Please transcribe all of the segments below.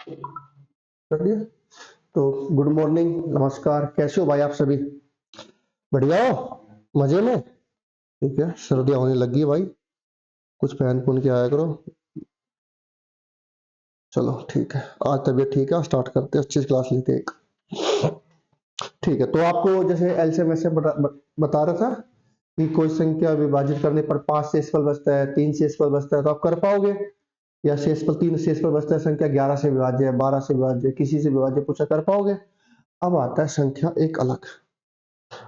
कर दिया। तो गुड मॉर्निंग, नमस्कार, कैसे हो भाई आप सभी? बढ़िया हो? मजे में? ठीक है, सर्दियाँ होने लगी है भाई, कुछ पहन पुन के आया करो। चलो ठीक है, आज तबीयत ठीक है, स्टार्ट करते हैं, अच्छी सी क्लास लेते हैं एक। ठीक है, तो आपको जैसे एलसीएम में से बता रहा था कि कोई संख्या विभाजित करने पर 5 शेषफल बचता है, 3 शेषफल बचता है, तो आप कर पाओगे? या शेषफल 3 शेषफल बचता है, संख्या 11 से विभाज्य है, 12 से विभाज्य है, किसी से विभाज्य पूछा, कर पाओगे? अब आता है संख्या एक अलग।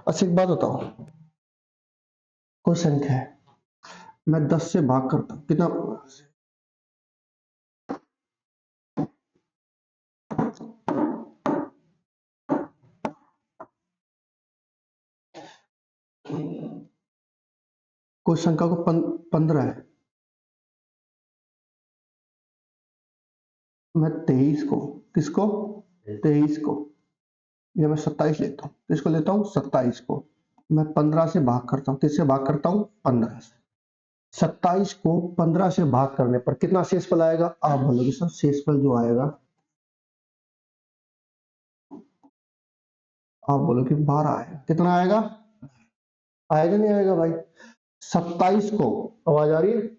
अच्छा एक बात बताओ, कोई संख्या है, मैं 10 से भाग करता हूँ, कितना? कोई संख्या को 15 है, मैं 23 को, किसको? 23 को, या मैं 27 लेता हूँ, किसको लेता हूँ? 27 को। मैं 15 से भाग करता हूँ, किससे भाग करता हूँ? 15 से। 27 को 15 से भाग करने पर कितना शेषफल आएगा? आप बोलोगे सर शेषफल जो आएगा, आप बोलोगे 12 आएगा। कितना आएगा? आएगा नहीं आएगा भाई? 27 को, आवाज आ रही है?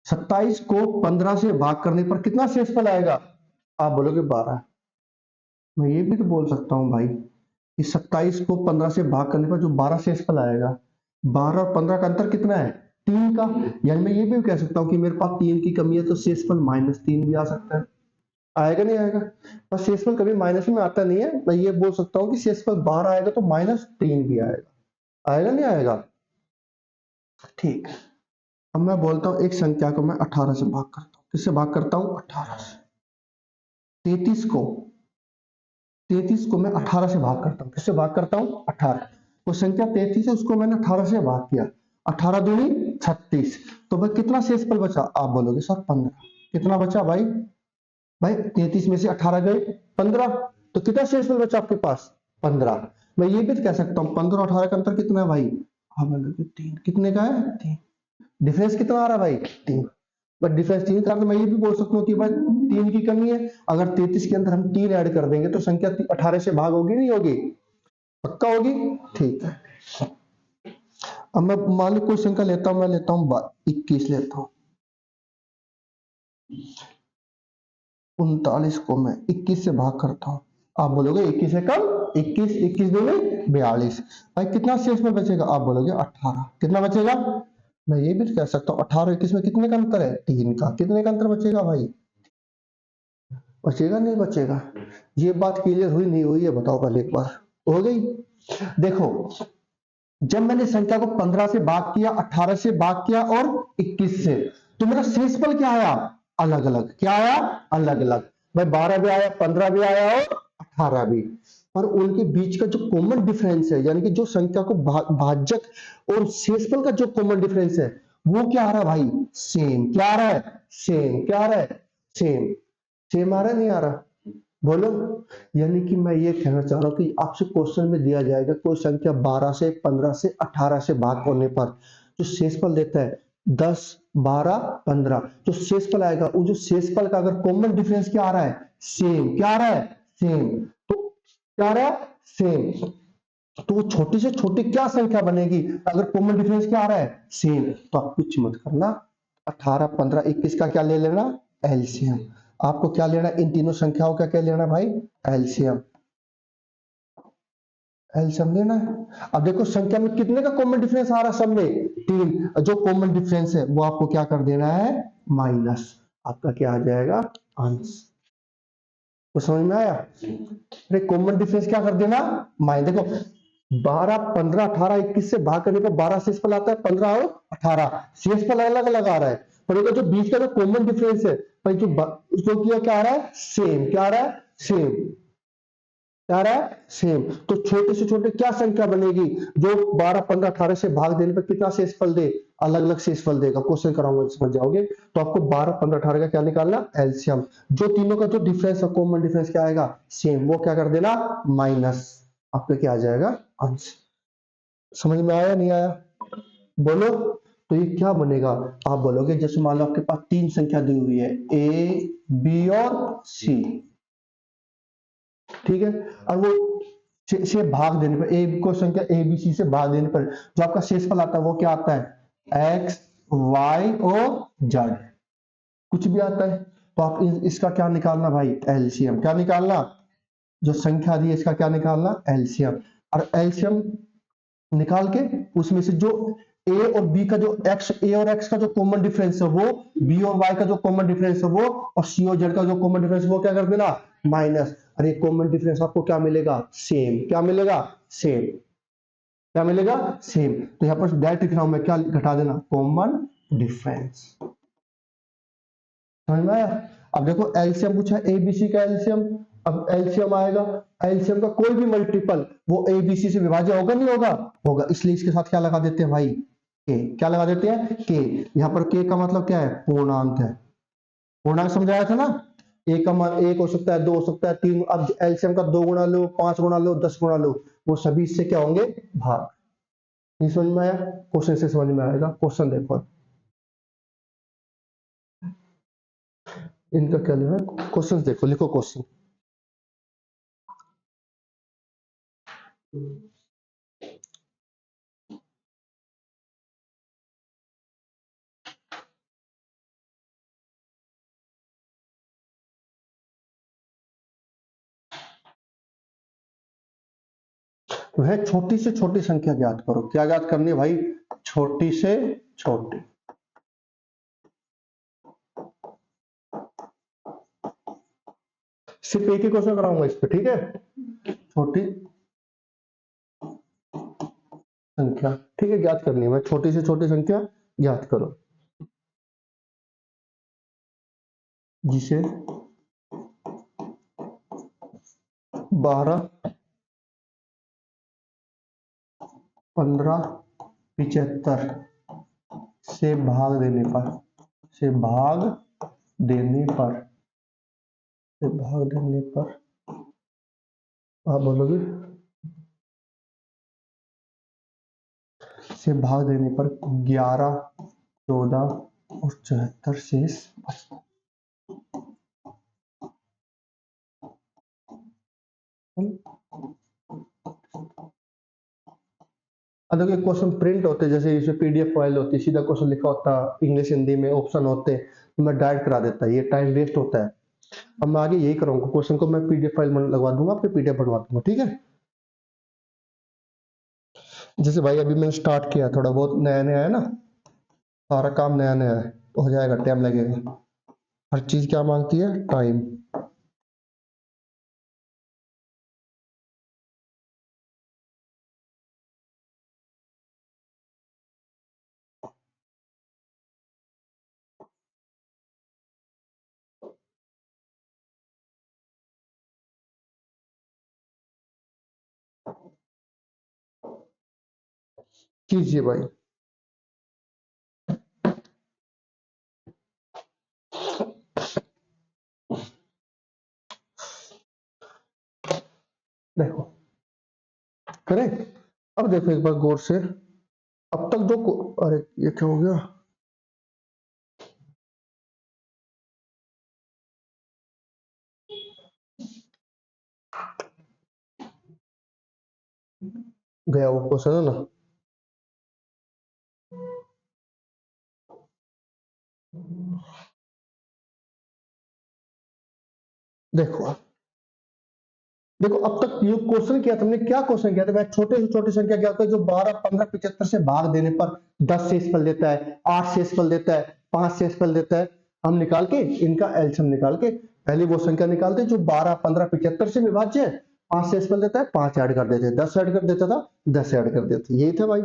27 को 15 से भाग करने पर कितना शेषफल आएगा? आप बोलोगे 12। मैं ये भी तो बोल सकता हूँ भाई कि 27 को 15 से भाग करने पर जो 12 शेषफल आएगा, 12 और 15 का अंतर कितना है? 3 का। यानी मैं ये भी कह सकता हूँ कि मेरे पास 3 की कमी है, तो शेषफल -3 भी आ सकता है। आएगा नहीं आएगा? पर शेषफल कभी माइनस में आता नहीं है, मैं ये बोल सकता हूँ कि शेषफल 12 आएगा तो -3 भी आएगा। आएगा नहीं आएगा? ठीक है, अब मैं बोलता हूँ एक संख्या को मैं 18 से भाग करता हूँ, किससे भाग करता हूँ? 18 से। 33 को मैं 18 से भाग करता हूँ, किससे भाग करता हूँ? 18। वो संख्या 33 है, उसको मैंने 18 से भाग किया, 18 दूनी 36, तो भाई कितना शेषफल बचा? आप बोलोगे सर 15। कितना बचा भाई? भाई 33 में से 18 गए, 15, तो कितना शेषफल बचा आपके पास? 15। मैं ये भी तो कह सकता हूँ 15 और 18 का अंतर कितना है भाई? आप बोलोगे 3। कितने का है? 3। डिफरेंस कितना आ रहा है भाई? 3। बट डिफरेंस 3 का, मैं ये भी बोल सकता हूँ कि भाई 3 की कमी है, अगर 33 के अंदर हम 3 ऐड कर देंगे तो संख्या 18 से भाग होगी नहीं होगी? पक्का होगी? ठीक है, अब मैं मान लो कोई संख्या लेता हूं, मैं लेता हूं 21 लेता हूं। 39 को मैं 21 से भाग करता हूं, आप बोलोगे 21 से कम? 21, 21 दूनी 42, भाई कितना शेष में बचेगा? आप बोलोगे 18। कितना बचेगा? मैं ये भी कह सकता हूँ 18 21 में कितने का अंतर है? 3 का। कितने का अंतर बचेगा भाई? बचेगा नहीं बचेगा? ये बात क्लियर हुई नहीं हुई है बताओ पहले एक बार? हो गई? देखो, जब मैंने संख्या को 15 से भाग किया, 18 से भाग किया और 21 से, तो मेरा शेषफल क्या आया? अलग अलग। क्या आया? अलग अलग। भाई 12 भी आया, 15 भी आया और 18 भी, पर उनके बीच का जो कॉमन डिफरेंस है, यानी कि जो संख्या को भाजक और शेषफल का जो कॉमन डिफरेंस है, वो क्या आ रहा है भाई? सेम। क्या आ रहा है? सेम। क्या आ रहा है? सेम। सेम आ रहा है नहीं आ रहा? बोलो। यानी कि मैं ये कहना चाह रहा हूँ कि आपसे क्वेश्चन में दिया जाएगा कोई संख्या 12 से 15 से 18 से भाग होने पर जो शेषफल देता है 10 12 15, जो शेषफल आएगा, वो जो शेषफल का अगर कॉमन डिफरेंस क्या आ रहा है? सेम। क्या आ रहा है? सेम। तो क्या आ रहा है? सेम। तो वो छोटी से छोटी क्या संख्या बनेगी अगर कॉमन डिफरेंस क्या आ रहा है? सेम। तो आप कुछ मत करना, 18 15 21 का क्या ले लेना? एलसीएम। आपको क्या लेना? इन तीनों संख्याओं का क्या लेना भाई? एलसीएम। एलसीएम लेना है। अब देखो संख्या में कितने का कॉमन डिफरेंस आ रहा है? सब में 3। जो कॉमन डिफरेंस है वो आपको क्या कर देना है? माइनस। आपका क्या आ जाएगा? आंसर। तो समझ में आया? अरे कॉमन डिफरेंस क्या कर देना? माइनस। देखो 12 15 18 21 से भाग करने पर 12 शेषफल आता है, 15 और 18 शेषफल अलग अलग आ रहा है, पर ये जो बीच का जो कॉमन डिफरेंस है भाई, जो उसको किया क्या आ रहा है? सेम। क्या आ रहा है? सेम। क्या आ रहा है? सेम। तो छोटे से छोटे क्या संख्या बनेगी जो 12 15 18 से भाग देने पर कितना शेषफल दे? अलग अलग शेषफल देगा। क्वेश्चन कराऊंगा समझ जाओगे। तो आपको 12 15 18 का क्या निकालना? एलसीएम। जो तीनों का जो डिफरेंस है, कॉमन डिफरेंस क्या आएगा? सेम। वो क्या कर देना? माइनस। आपका क्या आ जाएगा? आंसर। समझ में आया नहीं आया? बोलो। तो ये क्या बनेगा, आप बोलोगे जैसे मान लो आपके पास 3 संख्या दी हुई है ए बी और सी, ठीक है, और वो से भाग देने पर ए को संख्या ए बी सी से भाग देने पर जो आपका शेषफल आता है वो क्या आता है, एक्स वाई और जेड, कुछ भी आता है। तो आप इसका क्या निकालना भाई, एलसीएम, क्या निकालना, जो संख्या दी है इसका क्या निकालना, एलसीएम, और एलसीएम निकाल के उसमें से जो ए और बी का जो ए और एक्स का जो कॉमन डिफरेंस है वो, बी और वाई का जो कॉमन डिफरेंस है वो, और सी और जेड का जो कॉमन डिफरेंस है वो क्या कर देना, माइनस, और ये कॉमन डिफरेंस आपको क्या मिलेगा, सेम, क्या मिलेगा, सेम, क्या मिलेगा, सेम। तो यहां पर डायरेक्ट लिख रहा हूं मैं, क्या घटा देना, कॉमन डिफरेंस, समझ में आया। अब देखो एलसीएम पूछा, एबीसी का एलसीएम, अब एलसीएम आएगा, एलसीएम का कोई भी मल्टीपल वो एबीसी से विभाज्य होगा नहीं होगा, होगा, इसलिए इसके साथ क्या लगा देते हैं भाई, के, क्या लगा देते हैं, के। यहाँ पर के का मतलब क्या है, पूर्णांक है, पूर्णांक समझाया था ना, एक का मान 1 हो सकता है, 2 हो सकता है, 3, अब एलसीएम का 2 गुणा लो, 5 गुणा लो, 10 गुणा लो, वो सभी इससे क्या होंगे, भाग। नहीं समझ में आया, क्वेश्चन से समझ में आएगा, क्वेश्चन देखो इनका क्या लेना है, क्वेश्चन देखो, लिखो क्वेश्चन। वह छोटी से छोटी संख्या ज्ञात करो, क्या ज्ञात करनी है भाई, छोटी से छोटी, सिर्फ एक ही क्वेश्चन कराऊंगा इस पे, ठीक है, छोटी संख्या, ठीक है, ज्ञात करनी है, मैं छोटी से छोटी संख्या ज्ञात करो जिसे 12, 15, 75 से भाग देने पर, से भाग देने पर, से भाग देने पर आप बोलोगे, से भाग देने पर 11, 14 और 74 शेष बचता। देखिए क्वेश्चन प्रिंट होते जैसे इसे पीडीएफ फाइल होती है, सीधा क्वेश्चन लिखा होता, इंग्लिश हिंदी में ऑप्शन होते, तो मैं डायरेक्ट करा देता, ये टाइम वेस्ट होता है। अब मैं आगे यही करूंगा, क्वेश्चन को मैं पीडीएफ फाइल में लगवा दूंगा, फिर पीडीएफ बनवा दूंगा, ठीक है। जैसे भाई अभी मैंने स्टार्ट किया, थोड़ा बहुत नया नया है ना, सारा काम नया नया है, तो हो जाएगा, टाइम लगेगा, हर चीज क्या मांगती है, टाइम। कीजिए भाई, देखो करें, अब देखो एक बार गौर से, अब तक जो अरे ये क्या हो गया, गया वो क्वेश्चन है ना, देखो देखो अब तक ये क्वेश्चन किया तुमने, क्या क्वेश्चन किया था, मैं छोटे से छोटी संख्या क्या होता है जो 12, 15, 75 से भाग देने पर 10 शेषफल देता है, 8 शेषफल देता है, 5 शेषफल देता है, हम निकाल के इनका एलसीएम निकाल के पहले वो संख्या निकालते हैं जो 12, 15, 75 से विभाज्य है, 5 शेषफल देता है, 5 ऐड कर देते, 10 ऐड कर देता था, 10 ऐड कर देते, यही था भाई।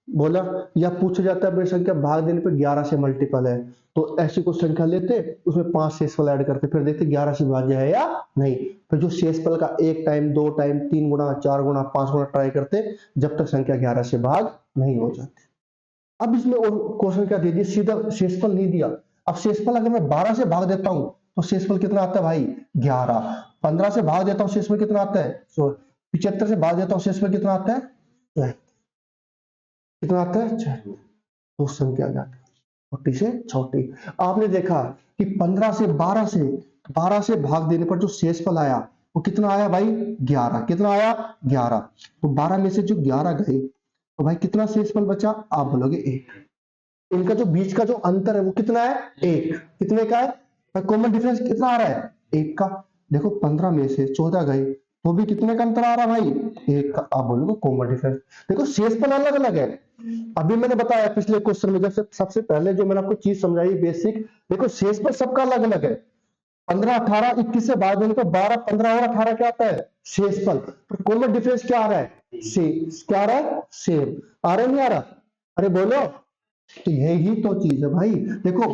बोला या पूछा जाता है बड़ी संख्या भाग देने पर 11 से मल्टीपल है, तो ऐसी कुछ संख्या लेते, उसमें 5 शेषफल ऐड करते, फिर देखते 11 से विभाज्य है या नहीं, फिर जो शेषफल का 1 टाइम, 2 टाइम, 3 गुना, 4 गुना, 5 गुना ट्राई करते जब तक संख्या 11 से भाग नहीं हो जाती। अब इसमें और क्वेश्चन क्या दे दिया, सीधा शेषफल नहीं दिया। अब शेषफल अगर मैं 12 से भाग देता हूं तो शेषफल कितना आता है भाई, 11। 15 से भाग देता हूं शेषफल कितना आता है, 75 से भाग देता हूं शेषफल कितना आता है, कितना आता है, तो संख्या ज्ञात, छोटी से छोटी। आपने देखा कि 12 से भाग देने पर जो शेषफल आया वो कितना आया भाई, 11। कितना आया, 11। तो 12 में से जो 11 गए तो भाई कितना शेषफल बचा, आप बोलोगे 1। इनका जो बीच का जो अंतर है वो कितना है, 1। कितने का है, कॉमन डिफरेंस कितना आ रहा है, 1 का। देखो 15 में से 14 गए तो भी कितने का अंतर आ रहा है भाई, 1 का। आप बोलोगे कॉमन डिफरेंस। देखो शेषफल अलग अलग है। अभी मैंने बताया पिछले क्वेश्चन में, जब सबसे पहले जो मैंने आपको चीज समझाई बेसिक, देखो शेषफल सबका अलग अलग है। 15 18 21 से भाग देने पर 12 15 और 18 क्या आता है, शेषफल। तो कॉमन डिफरेंस क्या आ रहा है, से क्या आ रहा है, सेम। आ रहा है नहीं आ रहा, अरे बोलो। तो यही तो चीज है भाई। देखो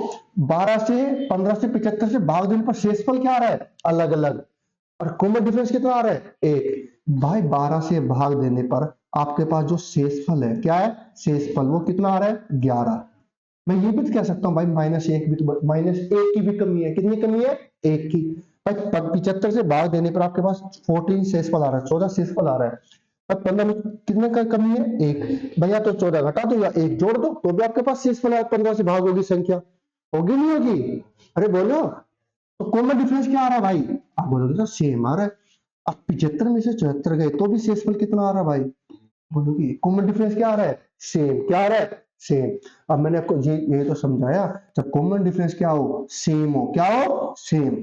12 से 15 से 75 से भाग देने पर शेषफल क्या आ रहा है, अलग अलग। और कॉमन डिफरेंस कितना आ रहा है, 1। भाई 12 से भाग देने पर आपके पास जो शेषफल है क्या है, शेषफल वो कितना आ रहा है, 11। मैं ये भी तो कह सकता हूँ भाई -1 भी तो, -1 की भी कमी है। कितनी कमी है, 1 की। भाई 75 से भाग देने पर आपके पास 14 शेषफल आ रहा है, 14 शेषफल आ रहा है। अब 15 में कितने का कमी है, 1। भैया तो 14 घटा दो या 1 जोड़ दो तो भी आपके पास शेषफल है, 15 से भाग होगी संख्या, होगी नहीं होगी, अरे बोलो। तो कॉमन डिफरेंस क्या आ रहा है भाई, आप बोलोगे तो सेम आ रहा है। अब 75 में से 74 गए तो भी शेषफल कितना आ रहा है भाई, बोलोगे कॉमन डिफरेंस क्या आ रहा है, सेम। क्या आ रहा है, सेम। अब मैंने आपको ये तो समझाया, जब कॉमन डिफरेंस क्या हो, सेम हो, क्या हो, सेम।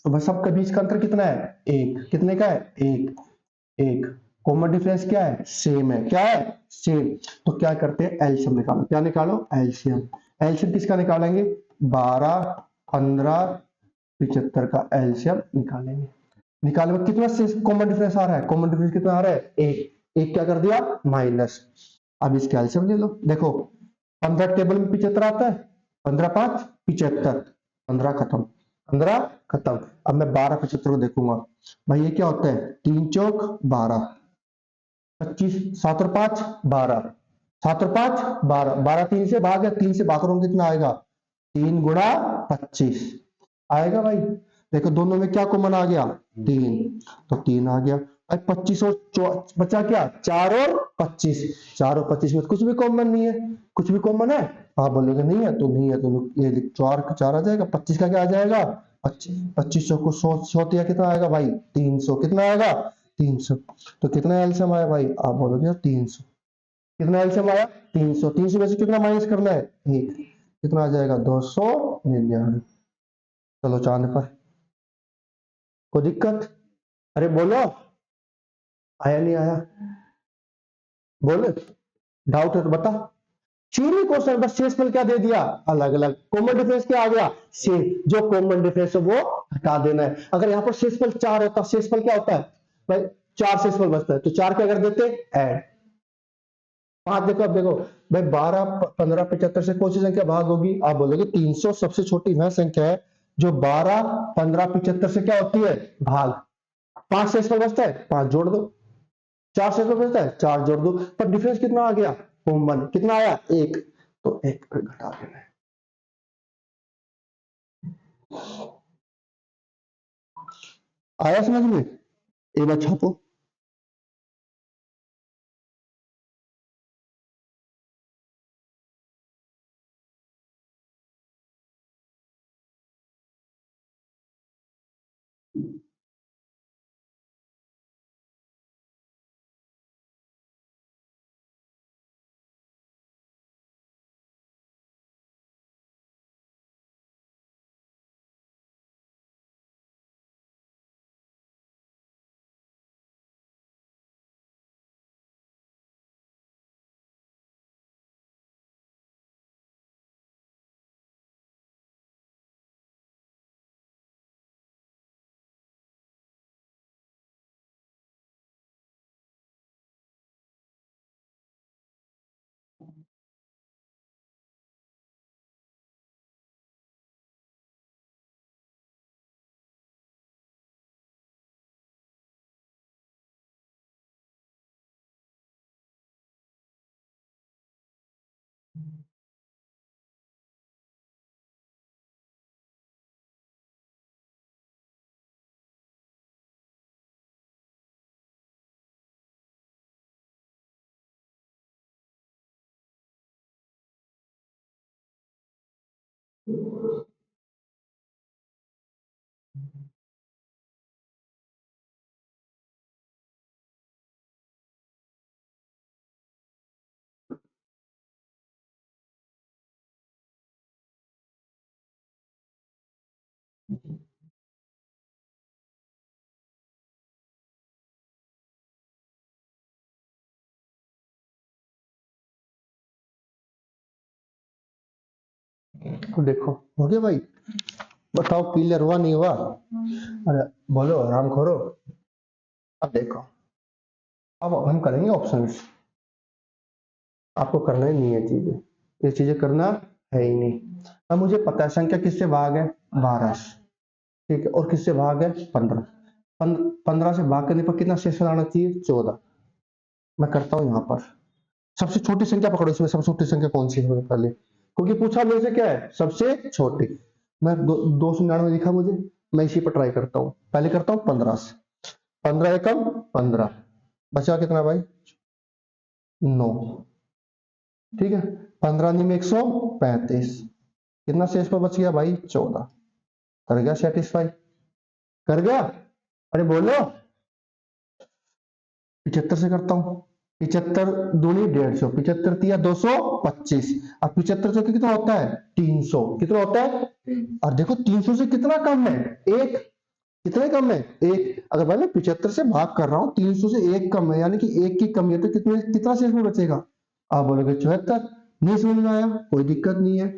तो बस सबके बीच का अंतर कितना है, 1। कितने का है, 1। 1। कॉमन डिफरेंस क्या है, सेम है। क्या है, सेम। तो क्या करते हैं, एलसीएम निकालो। क्या निकालो, एलसीएम। एलसीएम किसका निकालेंगे, 12 15 75 का एलसीएम निकालेंगे। निकालने में कितना कॉमन डिफरेंस आ रहा है, कॉमन डिफरेंस कितना आ रहा है, 1। 1 क्या कर दिया, माइनस। अब इसके एलसीएम ले लो। देखो 15 टेबल में 75 आता है, 15 5 75, 15 खत्म, 15 खत्म। अब मैं 12 75 को देखूंगा, भाई ये क्या होता है, 3 चौक 12, 25 7 और 5 12, 7 और 5 12, 12 3 से भाग, 3 से भाग करूंगा कितना आएगा, 3 गुणा 25 आएगा भाई। देखो दोनों में क्या कॉमन आ गया, 3, तो 3 आ गया। भाई 25 और बचा क्या, 4 और 25, 4 और 25 में कुछ भी कॉमन नहीं है, कुछ भी कॉमन है, आप बोलोगे नहीं है तो नहीं है, तो ये 4 का 4 आ जाएगा, 25 का क्या आ जाएगा, 2500 को 100 दिया कितना आएगा भाई, 300। कितना आएगा, 300। तो कितना एलसीएम आया भाई, आप बोलोगे 300। कितना एलसीएम आया, 300। 300 में से कितना माइनस करना है, 1। कितना आ जाएगा, 299। चलो चांद पर, कोई दिक्कत, अरे बोलो, आया नहीं आया, बोलो, डाउट है तो बता। चीनी क्वेश्चन बस शेषफल क्या दे दिया, अलग अलग। कॉमन डिफरेंस क्या आ गया, सेम। जो कॉमन डिफरेंस है वो हटा देना है। अगर यहाँ पर शेषफल 4 होता, शेषफल क्या होता है भाई, 4 शेषफल बचता है, तो 4 क्या कर देते, ऐड। 5 देखो, अब देखो भाई 12 15 75 से कौन सी संख्या भाग होगी, आप बोलोगे 300 सबसे छोटी वह संख्या है जो 12 15 75 से क्या होती है, भाग। 5 शेषफल बचता है, 5 जोड़ दो। 4 शेषफल बचता है, 4 जोड़ दो। पर डिफरेंस कितना आ गया, कॉमन कितना आया, 1। तो 1 घटा देना है। आया समझ में, एक बार छापो। तो देखो, हो गया भाई। बताओ क्लियर हुआ नहीं हुआ? अरे बोलो आराम करो। अब देखो, अब हम करेंगे ऑप्शंस। आपको करना ही नहीं है चीजें, ये चीजें करना है ही नहीं। अब मुझे पता है संख्या किससे भाग है, 12 से, ठीक है, और किससे भाग है, 15। 15 से भाग करने पर कितना शेष आना चाहिए, 14। मैं करता हूं यहाँ पर। सबसे छोटी संख्या पकड़ो, इसमें सबसे छोटी संख्या कौन सी है पहले, क्योंकि पूछा मेरे से क्या है, सबसे छोटी। मैं 299 दिखा मुझे, मैं इसी पर ट्राई करता हूँ। पहले करता हूँ 15 से। 15 एकम 15, बचा कितना भाई, 9, ठीक है। 15 में 135, कितना शेष पर बच गया भाई, 14। कर गया सेटिस्फाई, कर गया। अरे बोलो। 75 से करता हूँ। 75 दूनी 150, 75 तिया 225। अब 75 से कितना होता है, 300, कितना होता है। और देखो 300 से कितना कम है, एक। कितने कम है, एक। अगर भाई मैं 75 से भाग कर रहा हूँ, 300 से एक कम है, यानी कि एक की कमी है, तो कितने, कितना शेष में बचेगा। आप बोलोगे 74। नहीं समझ में आया, कोई दिक्कत नहीं है।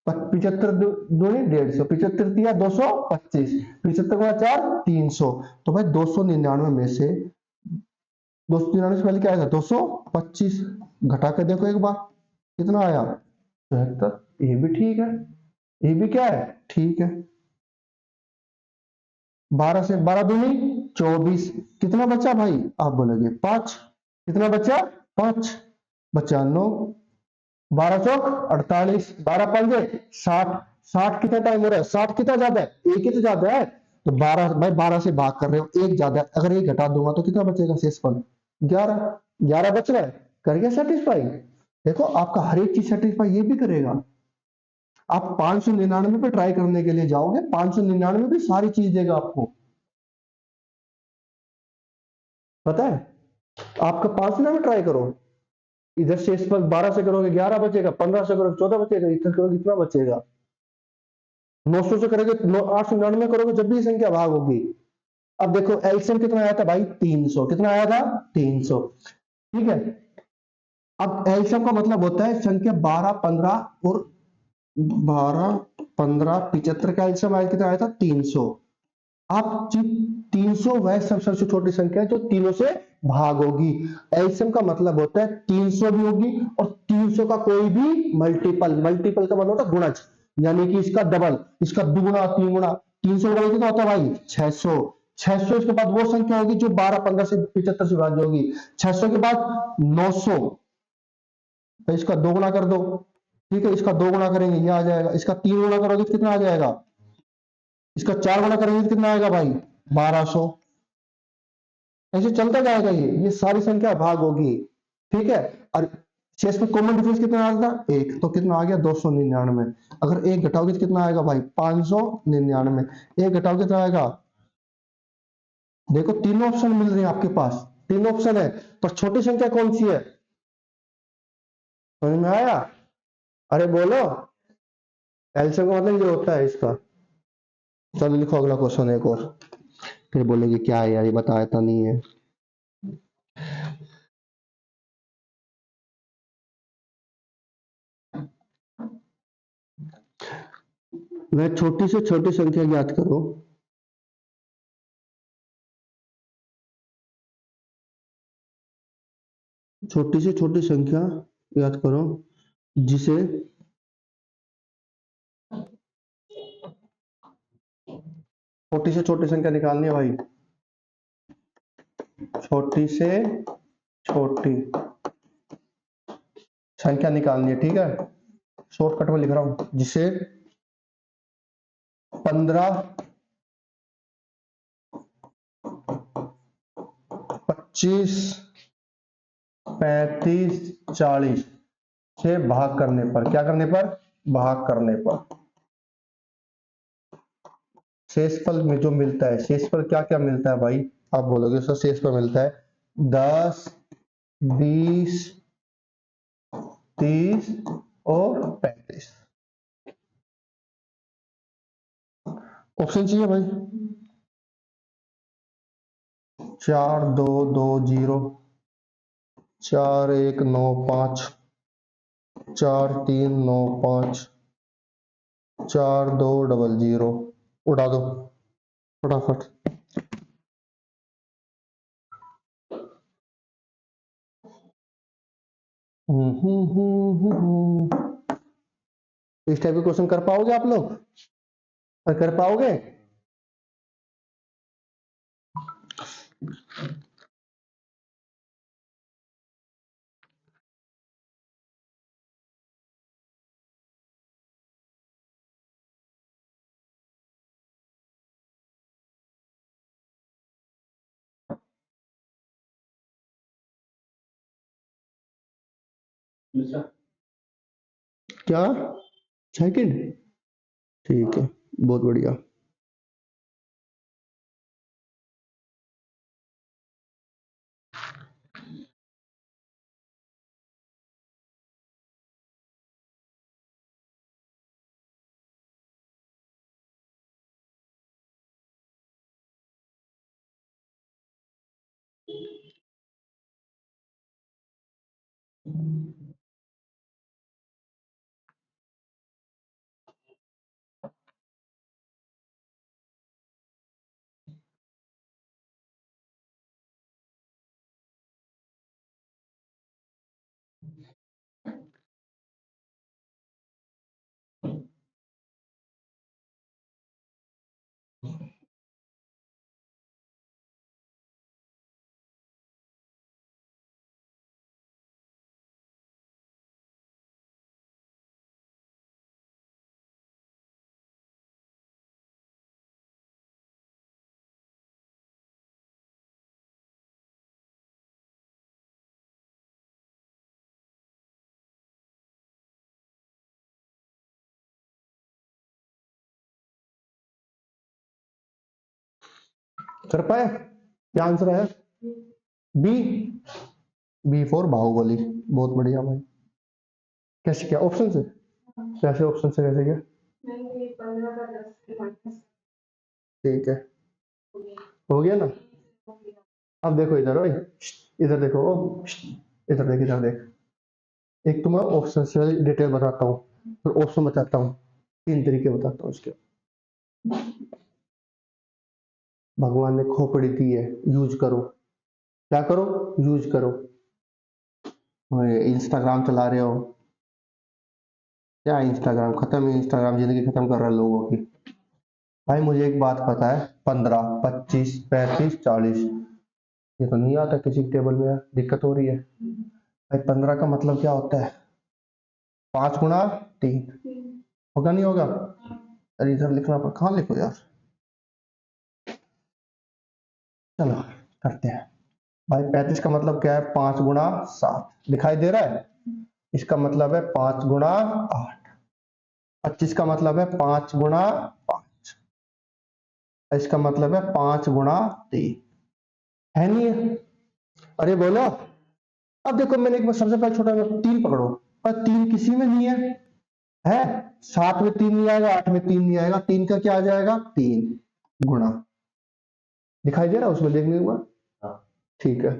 75 दूनी 150, 75 तिया 225, 75 गुणा 4 300। तो भाई 299 में से 293 से पहले क्या आएगा, 225। घटा के देखो एक बार, कितना आया, 74। ये भी ठीक है, ये भी क्या है, ठीक है। 12 से 12 दूनी 24, कितना बचा भाई, आप बोलोगे 5। कितना बचा, 5। बचा 9। 12 चौक 48, 12 पंजे 60। 60 कितना टाइम हो रहा है, 60 कितना ज्यादा है, एक ही तो ज्यादा है। तो 12 भाई, 12 से भाग कर रहे हो, एक ज्यादा है, अगर एक घटा दूंगा तो कितना बचेगा शेषफल, 11। 11 बच रहा है, कर गया सेटिस्फाई। देखो आपका हर एक चीज सेटिस्फाई ये भी करेगा। आप 599 पे ट्राई करने के लिए जाओगे, 599 भी सारी चीज देगा आपको, पता है। आपका 599 ट्राई करो, इधर शेषफल 12 से करोगे 11 बचेगा, 15 से करोगे 14 बचेगा, इधर करोगे इतना बचेगा। 900 से करोगे, 899 करोगे, जब भी संख्या भाग होगी। अब देखो एलसीएम कितना आया था भाई, 300। कितना आया था, 300, ठीक है। अब एलसीएम का मतलब होता है संख्या 12 15 और 12 15 75 का एलसीएम आया, कितना आया था, 300। आप 300 वह सबसे छोटी संख्या है जो तीनों से भाग होगी। एलसीएम का मतलब होता है 300 भी होगी और 300 का कोई भी मल्टीपल। मल्टीपल का मतलब होता है गुणज, यानी कि इसका डबल, इसका दुगुना, तीन गुना। 300 का कितना होता है भाई, 600। 600 इसके बाद वो संख्या होगी जो 12 15 से 75 से भागी होगी। 600 के बाद 900, तो इसका दो गुना कर दो, ठीक है। इसका दो गुना करेंगे ये आ जाएगा, इसका तीन गुना करोगे तो कितना आ जाएगा, इसका चार गुना करेंगे तो कितना आएगा भाई, 1200। ऐसे चलता जाएगा, ये सारी संख्या भाग होगी, ठीक है। और शेष में कॉमन डिफरेंस कितना आ रहा था, एक, तो कितना आ गया, 299। अगर एक घटाओगे तो कितना आएगा भाई, 599। एक घटाओगे कितना आएगा। देखो तीनों ऑप्शन मिल रहे हैं आपके पास, तीन ऑप्शन है, पर छोटी संख्या कौन सी है, समझ में आया। अरे बोलो। एलसीएम का मतलब ये होता है इसका। चलो लिखो अगला क्वेश्चन एक और, फिर बोलेगी क्या है यार ये बताया था नहीं है। वह छोटी से छोटी संख्या ज्ञात करो छोटी से छोटी संख्या ज्ञात करो जिसे छोटी से छोटी संख्या निकालनी है भाई, छोटी से छोटी संख्या निकालनी है, ठीक है। शॉर्टकट में लिख रहा हूं, जिसे 15 25 35 40 से भाग करने पर, क्या करने पर, भाग करने पर, शेषफल में जो मिलता है, शेषफल क्या क्या मिलता है भाई, आप बोलोगे सर शेषफल मिलता है 10, 20, 30 और 35। ऑप्शन चाहिए भाई। 4 2 2 0, 4 1 9 5, 4 3 9 5, 4 2 0 0। उड़ा दो फटाफट। इस टाइप के क्वेश्चन कर पाओगे आप लोग, और कर पाओगे? क्या सेकंड? ठीक है, बहुत बढ़िया। कर पाए? क्या आंसर है? बी। B for Baahubali. बहुत बढ़िया भाई। कैसे क्या ऑप्शन से? कैसे ऑप्शन से कैसे क्या? ठीक है, हो गया ना। अब देखो इधर, ओए इधर देखो, ओ इधर देख, इधर देख। एक तो मैं ऑप्शन से डिटेल बताता हूँ, फिर ऑप्शन बताता हूँ, 3 तरीके बताता हूँ इसके। भगवान ने खोपड़ी दी है, यूज करो। क्या करो? यूज करो। इंस्टाग्राम चला रहे हो क्या? इंस्टाग्राम खत्म है, इंस्टाग्राम जिंदगी खत्म कर रहा है लोगों की। भाई मुझे एक बात पता है, 15 25 35 40, ये तो नहीं आता किसी के टेबल में यार, दिक्कत हो रही है। भाई 15 का मतलब क्या होता है? 5 गुणा 3 होगा, नहीं होगा? अरे इधर लिखना पर कहाँ लिखो यार। चलो करते हैं। भाई 35 का मतलब क्या है? 5 गुणा 7 दिखाई दे रहा है, इसका मतलब है 5 गुणा 8। 25 का मतलब है 5 गुणा 5, इसका मतलब है 5 गुणा 3। है नहीं है? अरे बोलो। अब देखो मैंने एक बार सबसे पहले छोटा 3 पकड़ो, पर 3 किसी में नहीं है 7 में 3 नहीं आएगा, 8 में 3 नहीं आएगा, 3 का क्या आ जाएगा? 3 गुणा। दिखाई दे रहा है उसमें, देखने के बाद? ठीक है।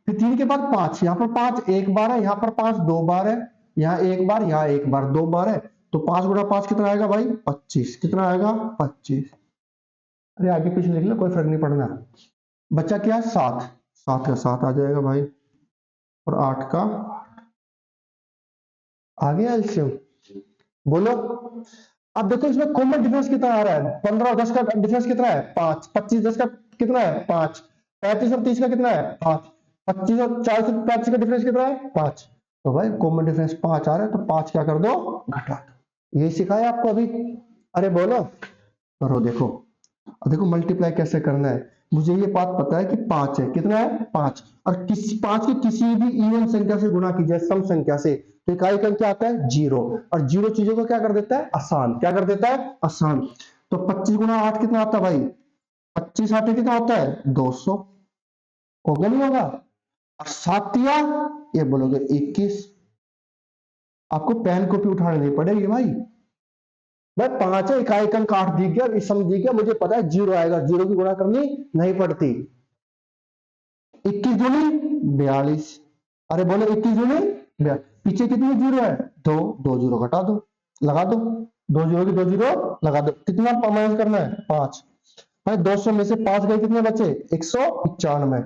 फिर 3 के बाद 5, यहाँ पर 5 एक बार है, यहाँ पर 5 2 बार है, यहाँ एक बार, यहाँ एक बार, 2 बार है, तो 5 गुणा 5 कितना आएगा भाई? 25। कितना आएगा? 25। अरे आगे पीछे लिख लो, कोई फर्क नहीं पड़ना। बच्चा क्या? 7। 7 का 7 आ जाएगा भाई, और 8 का आ गया एलसीएम। बोलो। अब देखो इसमें कॉमन डिफरेंस कितना आ रहा है? 15 और 10 का डिफरेंस कितना है? 5। 25 10 का कितना है? 5। 35 और 30 का कितना है? 5। 25 और 40 और 35 का डिफरेंस कितना है? 5। तो भाई कॉमन डिफरेंस 5 आ रहा है, तो 5 क्या कर दो? घटा दो। यही सिखाया आपको अभी। अरे बोलो। करो देखो। अब देखो मल्टीप्लाई कैसे करना है। मुझे ये बात पता है कि 5 है। कितना है? 5। और किसी 5 की किसी भी इवन संख्या से गुणा की जाए, सम संख्या से, तो इकाई का क्या आता है? 0। और 0 चीजों को क्या कर देता है? आसान। क्या कर देता है? आसान। तो 25 गुना 8 कितना आता है भाई? 25 8 कितना होता है? 200। होगा नहीं होगा? और 7 या ये बोलोगे 21। आपको पेन कॉपी उठाने नहीं पड़ेगी भाई। भाई 5 है, इकाई अंक 8 दिख गया, विषम दिख गया, मुझे पता है जीरो आएगा, जीरो की गुणा करनी नहीं पड़ती। 21 दूनी 42। अरे बोलो 21 दूनी 42। पीछे कितने जीरो है? दो। दो जीरो घटा दो, लगा दो। दो जीरो की दो जीरो लगा दो। कितना माइनस करना है? 5। भाई 200 में से 5 गए, कितने बचे? 195।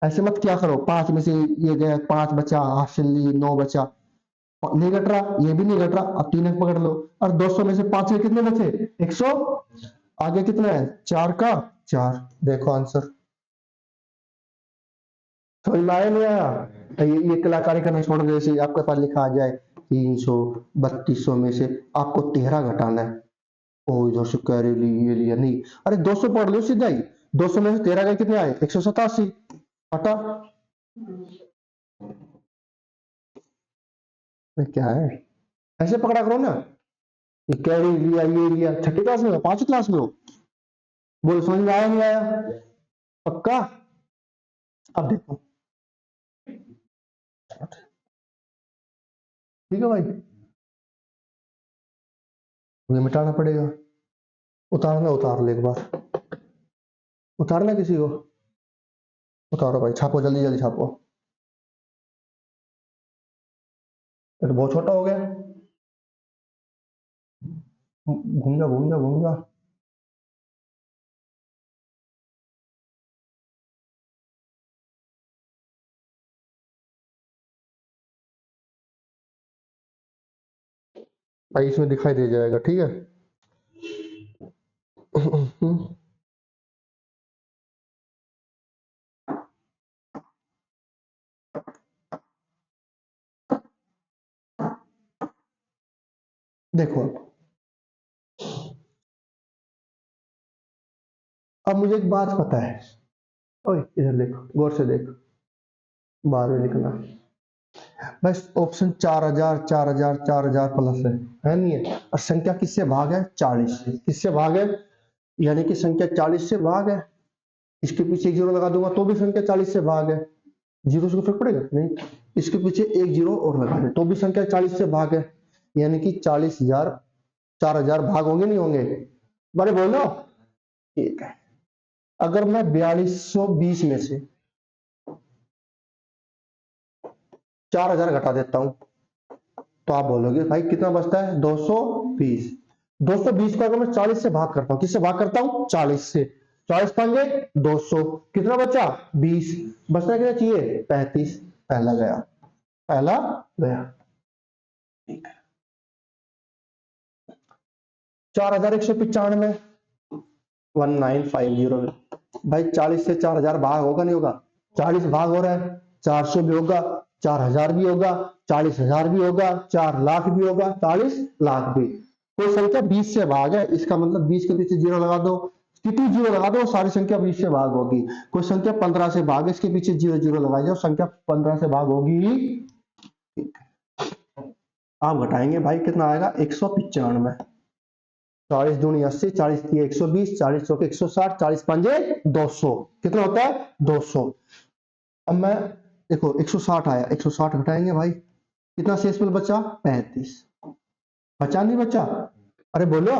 ऐसे मत क्या करो, 5 में से ये गया, 5 बचा, हाफ से 9 बचा, नहीं घट रहा, ये भी नहीं घट रहा, अब 3 अंक पकड़ लो। और 200 में से 5 के कितने बचे? 100। आगे कितना है? 4 का 4। देखो आंसर। समझ में आया नहीं आया? ये कलाकारी करना छोड़ दो। जैसे आपके पास लिखा आ जाए 300 3200 में से आपको 13 घटाना है, ओ इधर से कह रहे ये लिया नहीं, अरे 200 पढ़ लो सीधा ही। 200 में से 13 गए, कितने आए? 187। हटा। क्या है? ऐसे पकड़ा करो ना। ये कैरी लिया, ये लिया। छठी क्लास में हो? 5वीं क्लास में हो? बोल समझ में आया नहीं आया? पक्का? अब देखो, ठीक है भाई, ये मिटाना पड़ेगा। उतारना, उतार ले एक बार। उतारना किसी को? उतारो भाई, छापो जल्दी जल्दी छापो। ये तो बहुत छोटा हो गया। घूम जा घूम जा घूम जा। भाई इसमें दिखाई दे जाएगा, ठीक है। देखो अब मुझे एक बात पता है। ओए इधर देखो, गौर से देख, बाद में लिखना। बस ऑप्शन 4000 4000 4000 प्लस है नहीं है? और संख्या किससे भाग है? 40 से। किससे भाग है? यानी कि संख्या 40 से भाग है। इसके पीछे एक जीरो लगा दूंगा तो भी संख्या 40 से भाग है। जीरो से फर्क पड़ेगा नहीं। इसके पीछे एक जीरो और लगा दे तो भी संख्या 40 से भाग है। यानी कि 40,000 4000 भाग होंगे नहीं होंगे? बारे बोलो। ठीक है, अगर मैं 4220 में से 4000 घटा देता हूं तो आप बोलोगे भाई कितना बचता है? 220। 220 को अगर मैं 40 से भाग करता हूं, किससे भाग करता हूं? 40 से। 40 पाएंगे 200, कितना बचा? 20। बचना कितना चाहिए? 35। पहला गया, पहला गया। ठीक है, 4195 1950। भाई 40 से 4000 भाग होगा नहीं होगा? 40 भाग हो रहा है, 400 भी होगा, 4000 भी होगा, 40,000 भी होगा, 4 लाख भी होगा, 40 लाख भी। कोई संख्या 20 से भाग है, इसका मतलब 20 के पीछे जीरो लगा दो, कितनी जीरो लगा दो, सारी संख्या 20 से भाग होगी। कोई संख्या 15 से भाग है, इसके पीछे जीरो जीरो लगाई जाओ, संख्या 15 से भाग होगी। आप घटाएंगे भाई, कितना आएगा? 195। 40 दूनी 80, 40 की 120, 40 चौके 160, 40 पंजे 200। कितना होता है? 200। अब मैं देखो 160 आया, 160 घटाएंगे भाई, कितना शेषफल बचा? 35। बचा नहीं बचा? अरे बोलो,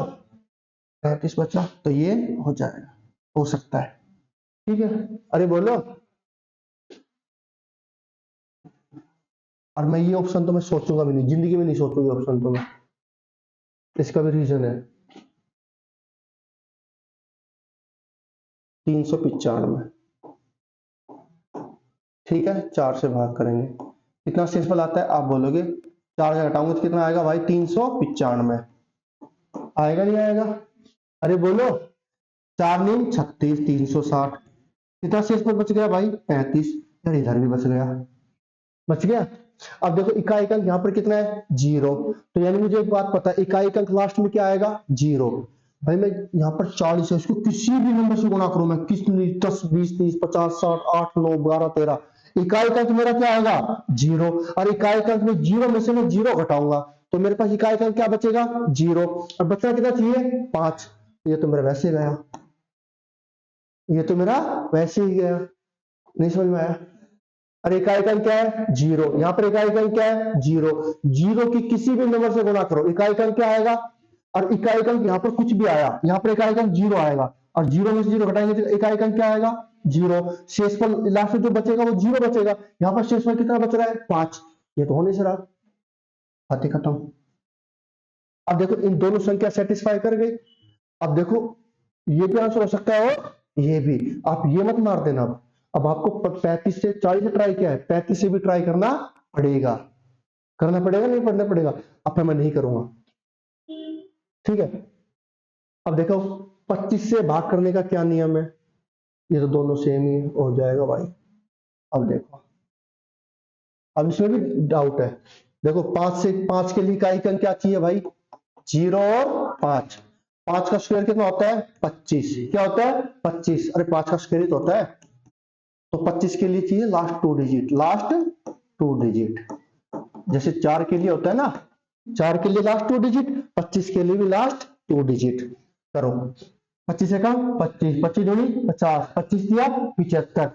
35 बचा, तो ये हो जाएगा, हो सकता है, ठीक है। अरे बोलो। और मैं ये ऑप्शन तो मैं सोचूंगा भी नहीं, जिंदगी में नहीं सोचूंगा ऑप्शन तो मैं। इसका भी रीजन है 395। ठीक है, 4 से भाग करेंगे, कितना शेषफल आता है? आप बोलोगे 4000 घटाऊंगे तो कितना आएगा भाई? 395। आएगा नहीं आएगा? अरे बोलो। 4 नीम 36, 360। कितना शेषफल बच गया भाई? 35। यार इधर भी बच गया, बच गया। अब देखो इकाई अंक यहाँ पर कितना है? जीरो। तो यानी मुझे एक बात पता है, इकाई अंक लास्ट में क्या आएगा? जीरो। भाई मैं यहाँ पर 40 है, इसको किसी भी नंबर से गुणा करूं मैं, किस 10 20 30 50 60 8 9 12 13, इकाई अंक मेरा क्या आएगा? जीरो। और इकाई अंक में जीरो में से मैं जीरो घटाऊंगा तो मेरे पास इकाई अंक क्या बचेगा? जीरो। और बचना कितना चाहिए? 5। ये तो मेरा वैसे गया, ये तो मेरा वैसे ही गया, नहीं समझ में आया। अरे इकाई का क्या है, जीरो, यहाँ पर इकाई का क्या है, जीरो। जीरो की किसी भी नंबर से गुणा करो, इकाई का क्या आएगा, और इकाई का यहाँ पर कुछ भी आया, यहाँ पर इकाई का जीरो आएगा, और जीरो में से जीरो घटाएंगे तो इकाई का क्या आएगा, जीरो। शेषफल लास्ट में जो बचेगा वो जीरो बचेगा। यहाँ पर शेषफल कितना बच रहा है, 5। ये तो हो नहीं रहा, बातें खत्म। अब देखो इन दोनों संख्या सेटिस्फाई कर गई। अब देखो ये भी आंसर हो सकता है और ये भी, आप ये मत मार देना। अब आपको 35 से 40 से ट्राई किया है, 35 से भी ट्राई करना पड़ेगा, करना पड़ेगा नहीं पढ़ना पड़ेगा। अब मैं नहीं करूंगा, ठीक है। अब देखो 25 से भाग करने का क्या नियम है, ये तो दोनों सेम ही हो जाएगा भाई। अब देखो, अब इसमें भी डाउट है। देखो 5 के लिए इकाई क्या चाहिए भाई, 0 और 5। 5 का स्क्वायर कितना होता है, 25। क्या होता है, 25। अरे 5 का स्क्वायर ही तो होता है, तो 25 के लिए चाहिए लास्ट 2 डिजिट, लास्ट 2 डिजिट। जैसे 4 के लिए होता है ना, 4 के लिए लास्ट 2 डिजिट, 25 के लिए भी लास्ट 2 डिजिट। करो 25 से कम 25, 25 दूनी 50, 25 दिया 75,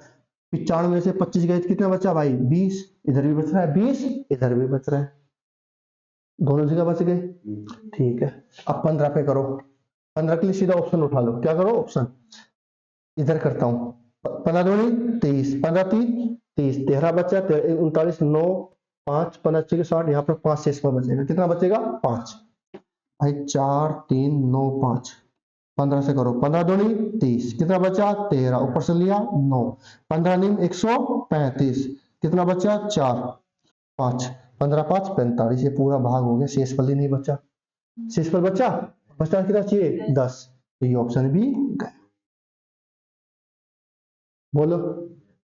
95 में से 25 गए तो कितना बचा भाई, 20। इधर भी बच रहा है 20, इधर भी बच रहा है, दोनों जगह बच गए, ठीक है। अब 15 पे करो, 15 के लिए सीधा ऑप्शन उठा लो, क्या करो, ऑप्शन इधर करता हूं, 15 दूनी 23, 15 3 30, 13 बचा, 39 9 5 15 6 60, यहाँ पर 5 शेष में बचेगा, कितना बचेगा, 5 भाई, 4 3 9 5। 15 से करो, 15 दूनी 30, कितना बचा, 13, ऊपर से लिया 9, 15 नीम 135, कितना बचा, 4 5, 15 5 45, ये पूरा भाग हो गया, शेषफल ही नहीं बचा। शेषफल बचा, बचा कितना चाहिए, 10। तो ये ऑप्शन भी गया। बोलो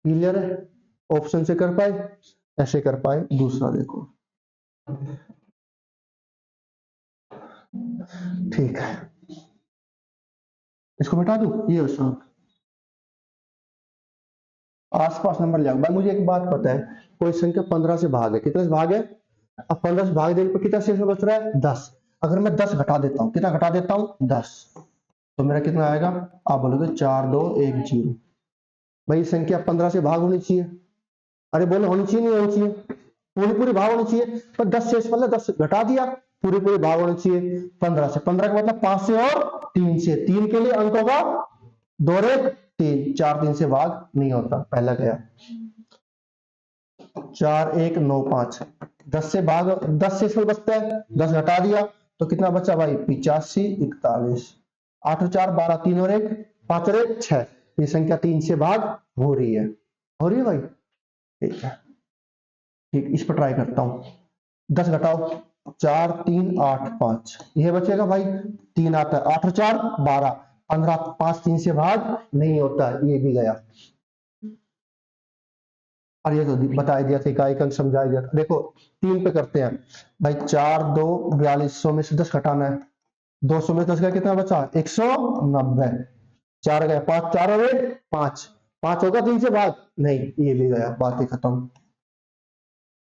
क्लियर है, ऑप्शन से कर पाए, ऐसे कर पाए। दूसरा देखो, ठीक है, इसको मिटा दूं, ये ऑप्शन आसपास नंबर लिया भाई। मुझे एक बात पता है, कोई संख्या 15 से भाग है, कितने से भाग है, अब 15 से भाग देने पर कितना शेष बच रहा है, 10। अगर मैं 10 घटा देता हूँ, कितना घटा देता हूँ, 10, तो मेरा कितना आएगा, आप बोलोगे 4 2 1 0। भाई संख्या 15 से भाग होनी चाहिए, अरे बोलो होनी चाहिए नहीं होनी चाहिए, पूरी पूरी भाग होनी चाहिए, पर 10 शेष मतलब 10 घटा दिया, पूरी पूरी भाग होनी चाहिए 15 से। 15 का मतलब 5 से और 3 से, 3 के लिए अंक होगा 2 1 3, 4 3 से भाग नहीं होता, पहला गया 4 1 9 5। 10 से भाग, 10 से इसमें बचता है, 10 घटा दिया तो कितना बचा भाई, 85 41, 8 और 4 12, 3 और 1 5 और 1 6। ये संख्या 3 से भाग हो रही है, हो रही है भाई, ठीक है। ठीक, इस पर ट्राई करता हूँ, 10 घटाओ, 4 3 8 5, ये बचेगा भाई, 3 आता है, 8 और 4 12, 15, 5 3 से भाग नहीं होता, ये भी गया। और ये तो बता दिया था, इकाई का समझा दिया था। देखो 3 पे करते हैं भाई, 4 2 42, 100 में से 10 घटाना है, 200 में 10 का कितना बचा, 190, 4 गया, 5 4 और 1 5, 5 होगा 3 से भाग नहीं, ये भी गया, बात ही खत्म।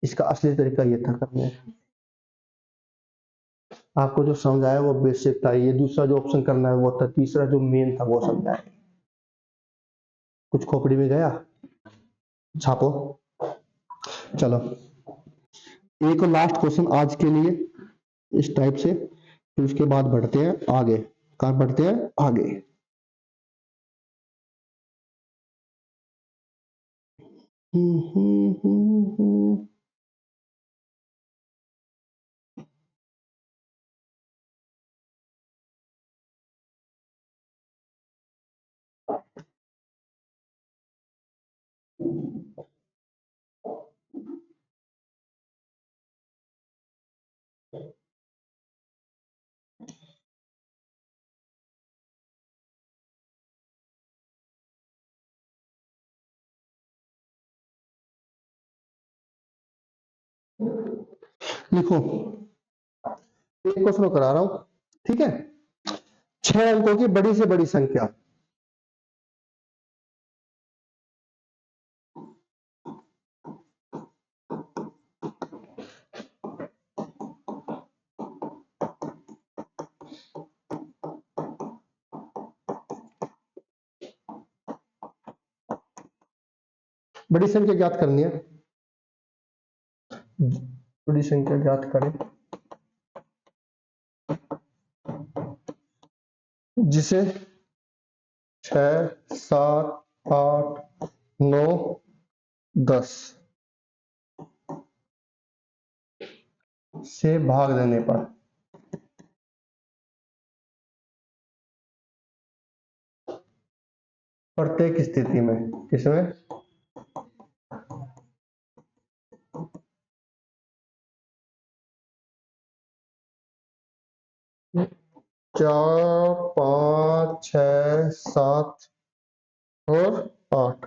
इसका असली तरीका ये था करने, आपको जो समझ आया वो बेसिक था, ये दूसरा जो ऑप्शन करना है वो था, तीसरा जो मेन था वो समझाया। कुछ खोपड़ी में गया, छापो। चलो एक और लास्ट क्वेश्चन आज के लिए इस टाइप से, फिर उसके बाद बढ़ते हैं आगे, कहाँ बढ़ते हैं आगे। हम्म। लिखो, एक क्वेश्चन करा रहा हूं, ठीक है। 6 अंकों की बड़ी से बड़ी संख्या, बड़ी संख्या ज्ञात करनी है, बड़ी संख्या ज्ञात करें जिसे 6, 7, 8, 9, 10 से भाग देने पर प्रत्येक स्थिति में, किसमें, 4, 5, 6, 7 और 8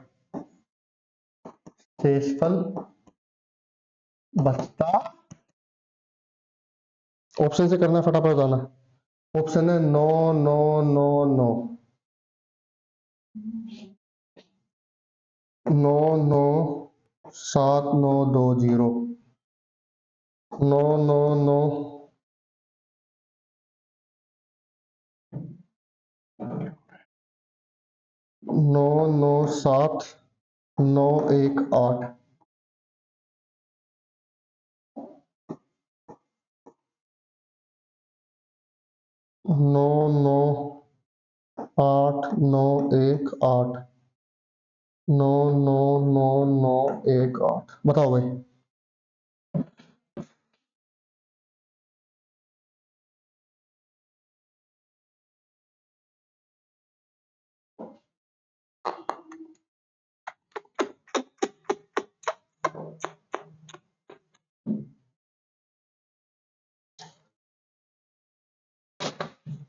शेषफल बचता, ऑप्शन से करना, फटाफट बताना। ऑप्शन है 9, 9, 9, 9, 9, 9, 7, 9, 2, 0, 9, 9, 9, 9, 9, 7, 9, 1, 8। 9, 9, 8, 9, 1, 8, 9, 9, 9, 9, 1, 8। बताओ भाई।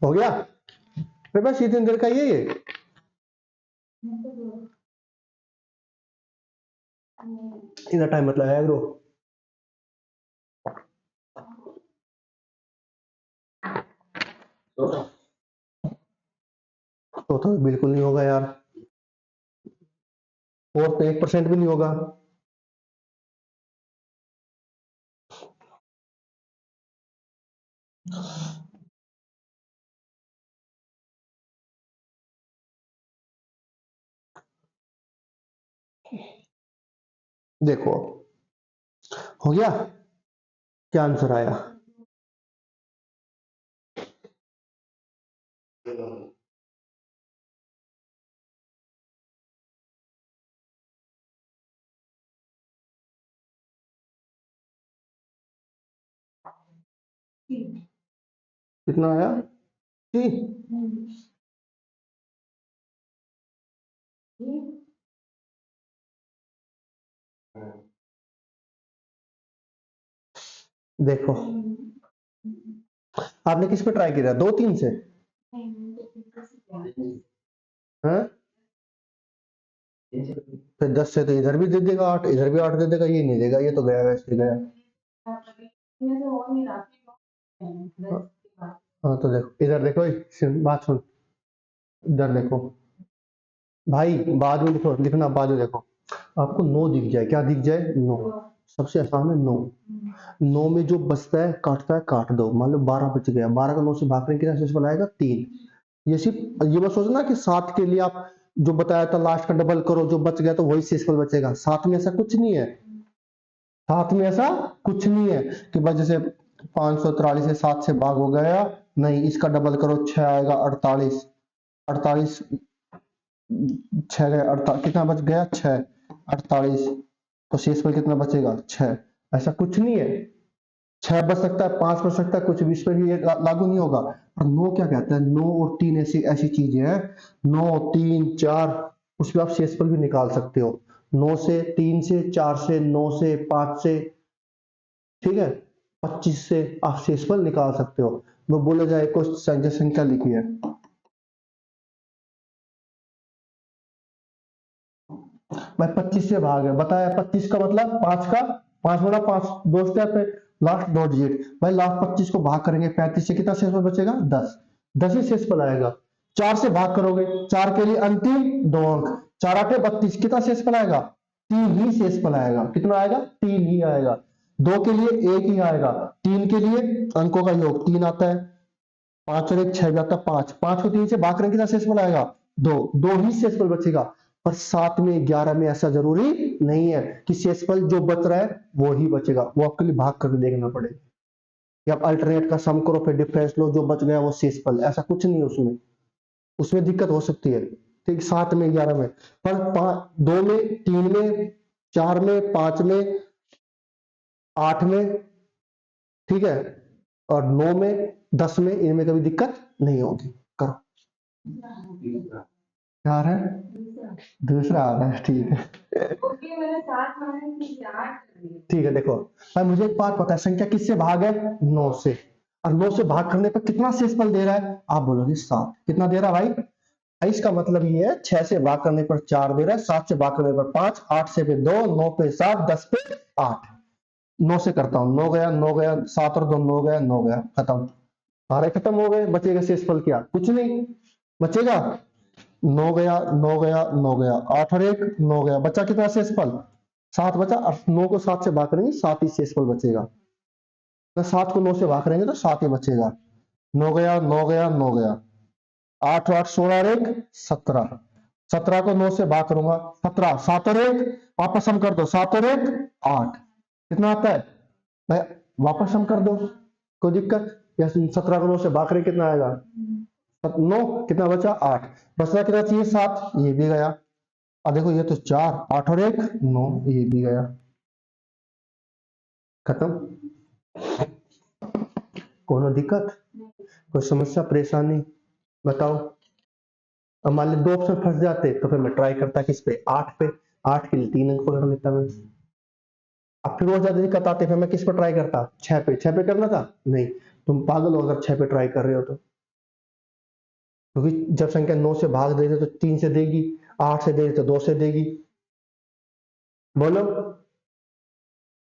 हो गया? फिर बस इतनी देर का ये इतना टाइम मतलब है ब्रो। तो बिल्कुल नहीं होगा यार, और तो 1% भी नहीं होगा। देखो हो गया, क्या आंसर आया? कितना आया? जी, देखो आपने किस पे ट्राई किया, 2, 3 से? हाँ, फिर 10 से तो इधर भी दे देगा 8, इधर भी 8 दे देगा, ये नहीं देगा, ये तो गया वैसे ही गया। हाँ तो देखो इधर देखो, बात सुन, इधर देखो भाई, बाद में लिखो, लिखना बाद में देखो। आपको 9 दिख जाए, क्या दिख जाए? 9। सबसे आसान है 9। 9 में जो बचता है काटता है, काट दो। मान लो 12 बच गया, 12 का 9 से भाग रहे कितना शेषफल आएगा? 3। ये सिर्फ ये बस सोचना कि 7 के लिए आप जो बताया था लास्ट का डबल करो, जो बच गया तो वही शेषफल बचेगा। 7 में ऐसा कुछ नहीं है, 7 में ऐसा कुछ नहीं है कि बस जैसे 543 से 7 से भाग हो गया, नहीं, इसका डबल करो 6 आएगा 48, 48 6 गए 48, कितना बच गया? 6, 48, तो शेषफल कितना बचेगा? 6। ऐसा कुछ नहीं है, 6 बच सकता है, 5 बच सकता है, कुछ भी इस पर भी ये लागू नहीं होगा। और 9 क्या कहता है? 9 और 3 ऐसी ऐसी चीजें हैं, 9, 3, 4, उस पर आप शेषफल भी निकाल सकते हो। 9 से, 3 से, 4 से, 9 से, 5 से, ठीक है, 25 से आप शेषफल निकाल सकते हो। वो बोला जाए कुछ संख्या लिखी है, मैं 25 से भाग है बताया, 25 का मतलब 5 का 5 गुणा 5, 2 स्टेप है, लास्ट 2 डिजिट भाई, लास्ट 25 को भाग करेंगे 35 से, कितना शेषफल बचेगा? 10। 10 ही शेषफल आएगा। 4 से भाग करोगे, 4 के लिए अंतिम 2 अंक, 4 8 32, कितना शेषफल आएगा? 3 ही शेषफल आएगा। कितना आएगा? 3 ही आएगा। 2 के लिए 1 ही आएगा, 3 के लिए अंकों का योग 3 आता है, 5 और 1 6 जाता है 5, 5 को 3 से भाग करेंगे, कितना शेषफल आएगा? 2, 2 ही शेषफल बचेगा। पर 7 में 11 में ऐसा जरूरी नहीं है कि शेषफल जो बच रहा है वो ही बचेगा, वो आपके लिए भाग करके देखना पड़ेगा कि आप अल्टरनेट का सम करो फिर डिफरेंस लो, जो बच गया वो शेषफल, ऐसा कुछ नहीं है उसमें। उसमें दिक्कत हो सकती है, ठीक, 7 में 11 में, पर 2 में 3 में 4 में 5 में 8 में, ठीक है, और 9 में 10 में, इनमें कभी दिक्कत नहीं होगी। करो, क्या आ रहा है? दूसरा आ रहा है, ठीक है। ठीक है, देखो भाई मुझे एक बात पता है, संख्या किससे भाग है? 9 से। और 9 से भाग करने पर कितना शेषफल दे रहा है? आप बोलोगे 7। कितना दे रहा है भाई? इसका मतलब ये है 6 से भाग करने पर 4 दे रहा है, 7 से भाग करने पर 5, 8 से पे 2, 9 पे 7, 10 पे 8। 9 से करता हूं, 9 गया 9 गया, 7 और 2 9 गया, 9 गया, खत्म। सारे खत्म हो गए, बचेगा शेषफल क्या? कुछ नहीं बचेगा। 9 गया 9 गया 9 गया, 8 और 1 9 गया, बचा कितना शेषफल? 7 बचा। और 9 को 7 से भाग करेंगे 7 ही शेषफल बचेगा, तो 7 को 9 से भाग करेंगे तो 7 ही बचेगा। 9 गया 9 गया 9 गया, 8 8 16 और 1 17। 17 को 9 से भाग करूंगा 17, 7 और 1 वापस हम कर दो, 7 और 1 8। कितना आता है भाई? वापस हम कर दो, कोई दिक्कत? या 17 को 9 से भाग करें कितना आएगा? 9, कितना बचा? 8। बचना कितना चाहिए? 7, ये भी गया। अब देखो ये तो 4, 8 और 1 9, ये भी गया, खत्म। कोनो दिक्कत, कोई समस्या परेशानी बताओ? अब मान ली 2 ऑप्शन फंस जाते तो फिर मैं ट्राई करता किस पे? 8 पे। 8 के लिए 3 अंक पकड़ लेता मैं। अब फिर और ज्यादा दिक्कत आती, फिर मैं किस पर ट्राई करता? 6 पे। 6 पे करना था? नहीं, तुम पागल हो अगर 6 पे ट्राई कर रहे हो तो, क्योंकि जब संख्या 9 से भाग दे रही तो 3 से देगी, 8 से दे रही तो 2 से देगी। बोलो,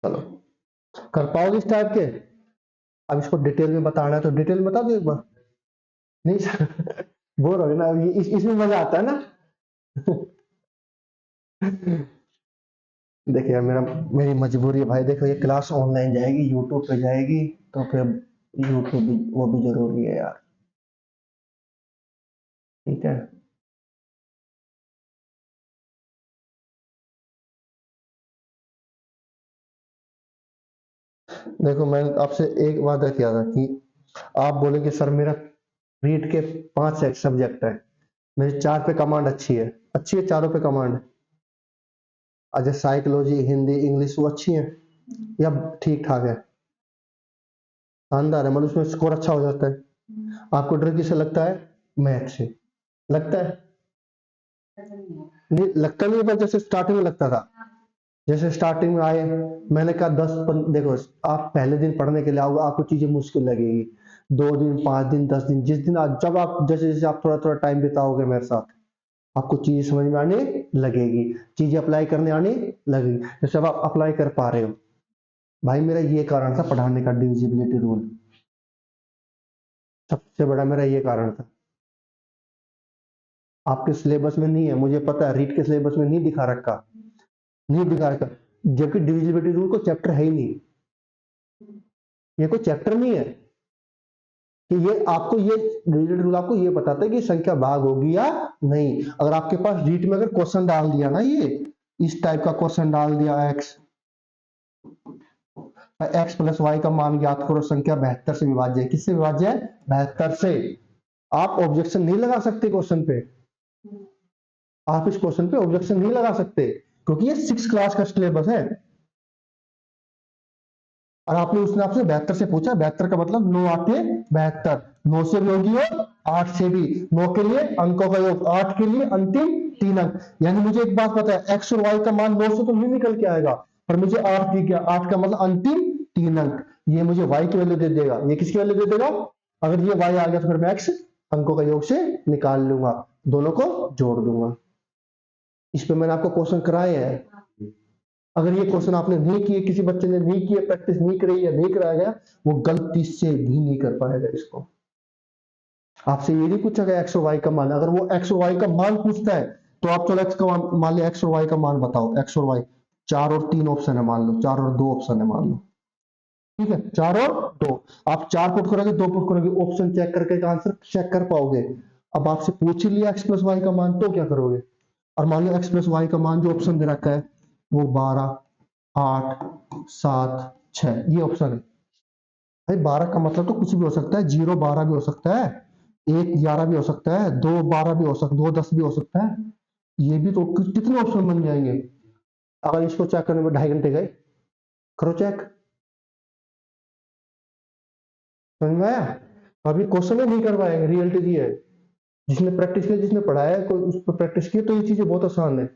चलो कर पाओगे इस टाइप के? अब इसको डिटेल में बताना है तो डिटेल में बता दो एक बार। नहीं बोर हो गए ना, अब इसमें मजा आता है ना। देखिए मेरा मेरी मजबूरी है भाई, देखो ये क्लास ऑनलाइन जाएगी, यूट्यूब पे जाएगी, तो फिर यूट्यूब भी, वो भी जरूरी है यार, ठीक है। देखो मैंने आपसे एक वादा किया था कि आप बोलेंगे सर मेरा रीट के 5 सब्जेक्ट है, मेरी 4 पे कमांड अच्छी है, अच्छी है चारों पे कमांड, अच्छा साइकोलॉजी हिंदी इंग्लिश वो अच्छी है या ठीक ठाक है? शानदार है, मतलब उसमें स्कोर अच्छा हो जाता है। आपको डर किससे लगता है? मैथ से लगता है? नहीं लगता, नहीं पर जैसे स्टार्टिंग में लगता था, जैसे स्टार्टिंग में आए, मैंने कहा 10 देखो आप पहले दिन पढ़ने के लिए आओगे आपको चीजें मुश्किल लगेगी, 2 दिन 5 दिन 10 दिन, जिस दिन जब आप जैसे जैसे आप थोड़ा थोड़ा टाइम बिताओगे मेरे साथ, आपको चीजें समझ में आने लगेगी, चीजें अप्लाई करने आने लगेगी, जैसे अब आप अप्लाई कर पा रहे हो। भाई मेरा ये कारण था पढ़ाने का, डिविजिबिलिटी रूल, सबसे बड़ा मेरा ये कारण था। आपके सिलेबस में नहीं है, मुझे पता है, रीट के सिलेबस में नहीं दिखा रखा, नहीं दिखा रखा, जबकि डिविजिबिलिटी रूल को चैप्टर है ही नहीं, ये कोई चैप्टर नहीं है कि ये आपको ये डिविजिबिलिटी रूल आपको ये बताता है कि संख्या भाग होगी या नहीं। अगर आपके पास रीट में अगर क्वेश्चन डाल दिया ना, ये इस टाइप का क्वेश्चन डाल दिया, एक्स प्लस वाई का मान ज्ञात करो, संख्या 72 से विभाज्य है, किससे विभाज्य है? 72 से। आप ऑब्जेक्शन नहीं लगा सकते क्वेश्चन पे, आप इस क्वेश्चन पे ऑब्जेक्शन नहीं लगा सकते, क्योंकि ये 6 क्लास का सिलेबस है। और आपने उसने आपसे 72 से पूछा, 72 का मतलब 9 आते 72, 9 से भी होगी और 8 से भी, 9 के लिए अंकों का योग, 8 के लिए अंतिम 3 अंक। यानी मुझे एक बात पता है, एक्स और वाई का मान 9 से तो नहीं निकल के आएगा, पर मुझे 8 दिख गया, 8 का मतलब अंतिम 3 अंक, ये मुझे वाई की वैल्यू दे देगा। ये किसकी वैल्यू दे देगा? अगर ये वाई आ गया तो फिर मैं एक्स अंकों का योग से निकाल लूंगा, दोनों को जोड़ दूंगा। इस पे मैंने आपको क्वेश्चन कराए हैं, अगर ये क्वेश्चन आपने नहीं किए, किसी बच्चे ने नहीं किए, प्रैक्टिस नहीं करी या नहीं कराया गया, वो गलती से भी नहीं कर पाएगा इसको। आपसे ये नहीं पूछा गया एक्स और वाई का मान, अगर वो एक्स और वाई का मान पूछता है तो आप चलो एक्स का मान लिया, एक्स और वाई का मान बताओ, एक्स और वाई 4 और 3 ऑप्शन है मान लो, 4 और 2 ऑप्शन है मान लो, ठीक है, 4 और 2, आप 4 पुट करोगे 2 पुट करोगे, ऑप्शन चेक करके आंसर चेक कर पाओगे। अब आपसे पूछ ही लिया एक्स प्लस वाई का मान, तो क्या करोगे? और मान लो x प्लस वाई का मान जो ऑप्शन दे रखा है वो 12, 8, 7, 6 ये ऑप्शन है। भाई 12 का मतलब तो कुछ भी हो सकता है, 0 12 भी हो सकता है, 1 11 भी हो सकता है, 2 12 भी हो सकता है, 2 10 भी हो सकता है। ये भी तो कितने ऑप्शन बन जाएंगे अगर इसको चेक करने में 2.5 घंटे गए। करो चेक, समझ में आया? अभी क्वेश्चन ही नहीं कर पाएंगे, रियलिटी ये है। जिसने प्रैक्टिस किया, जिसने पढ़ाया है, कोई उस पर प्रैक्टिस की तो ये चीजें बहुत आसान है,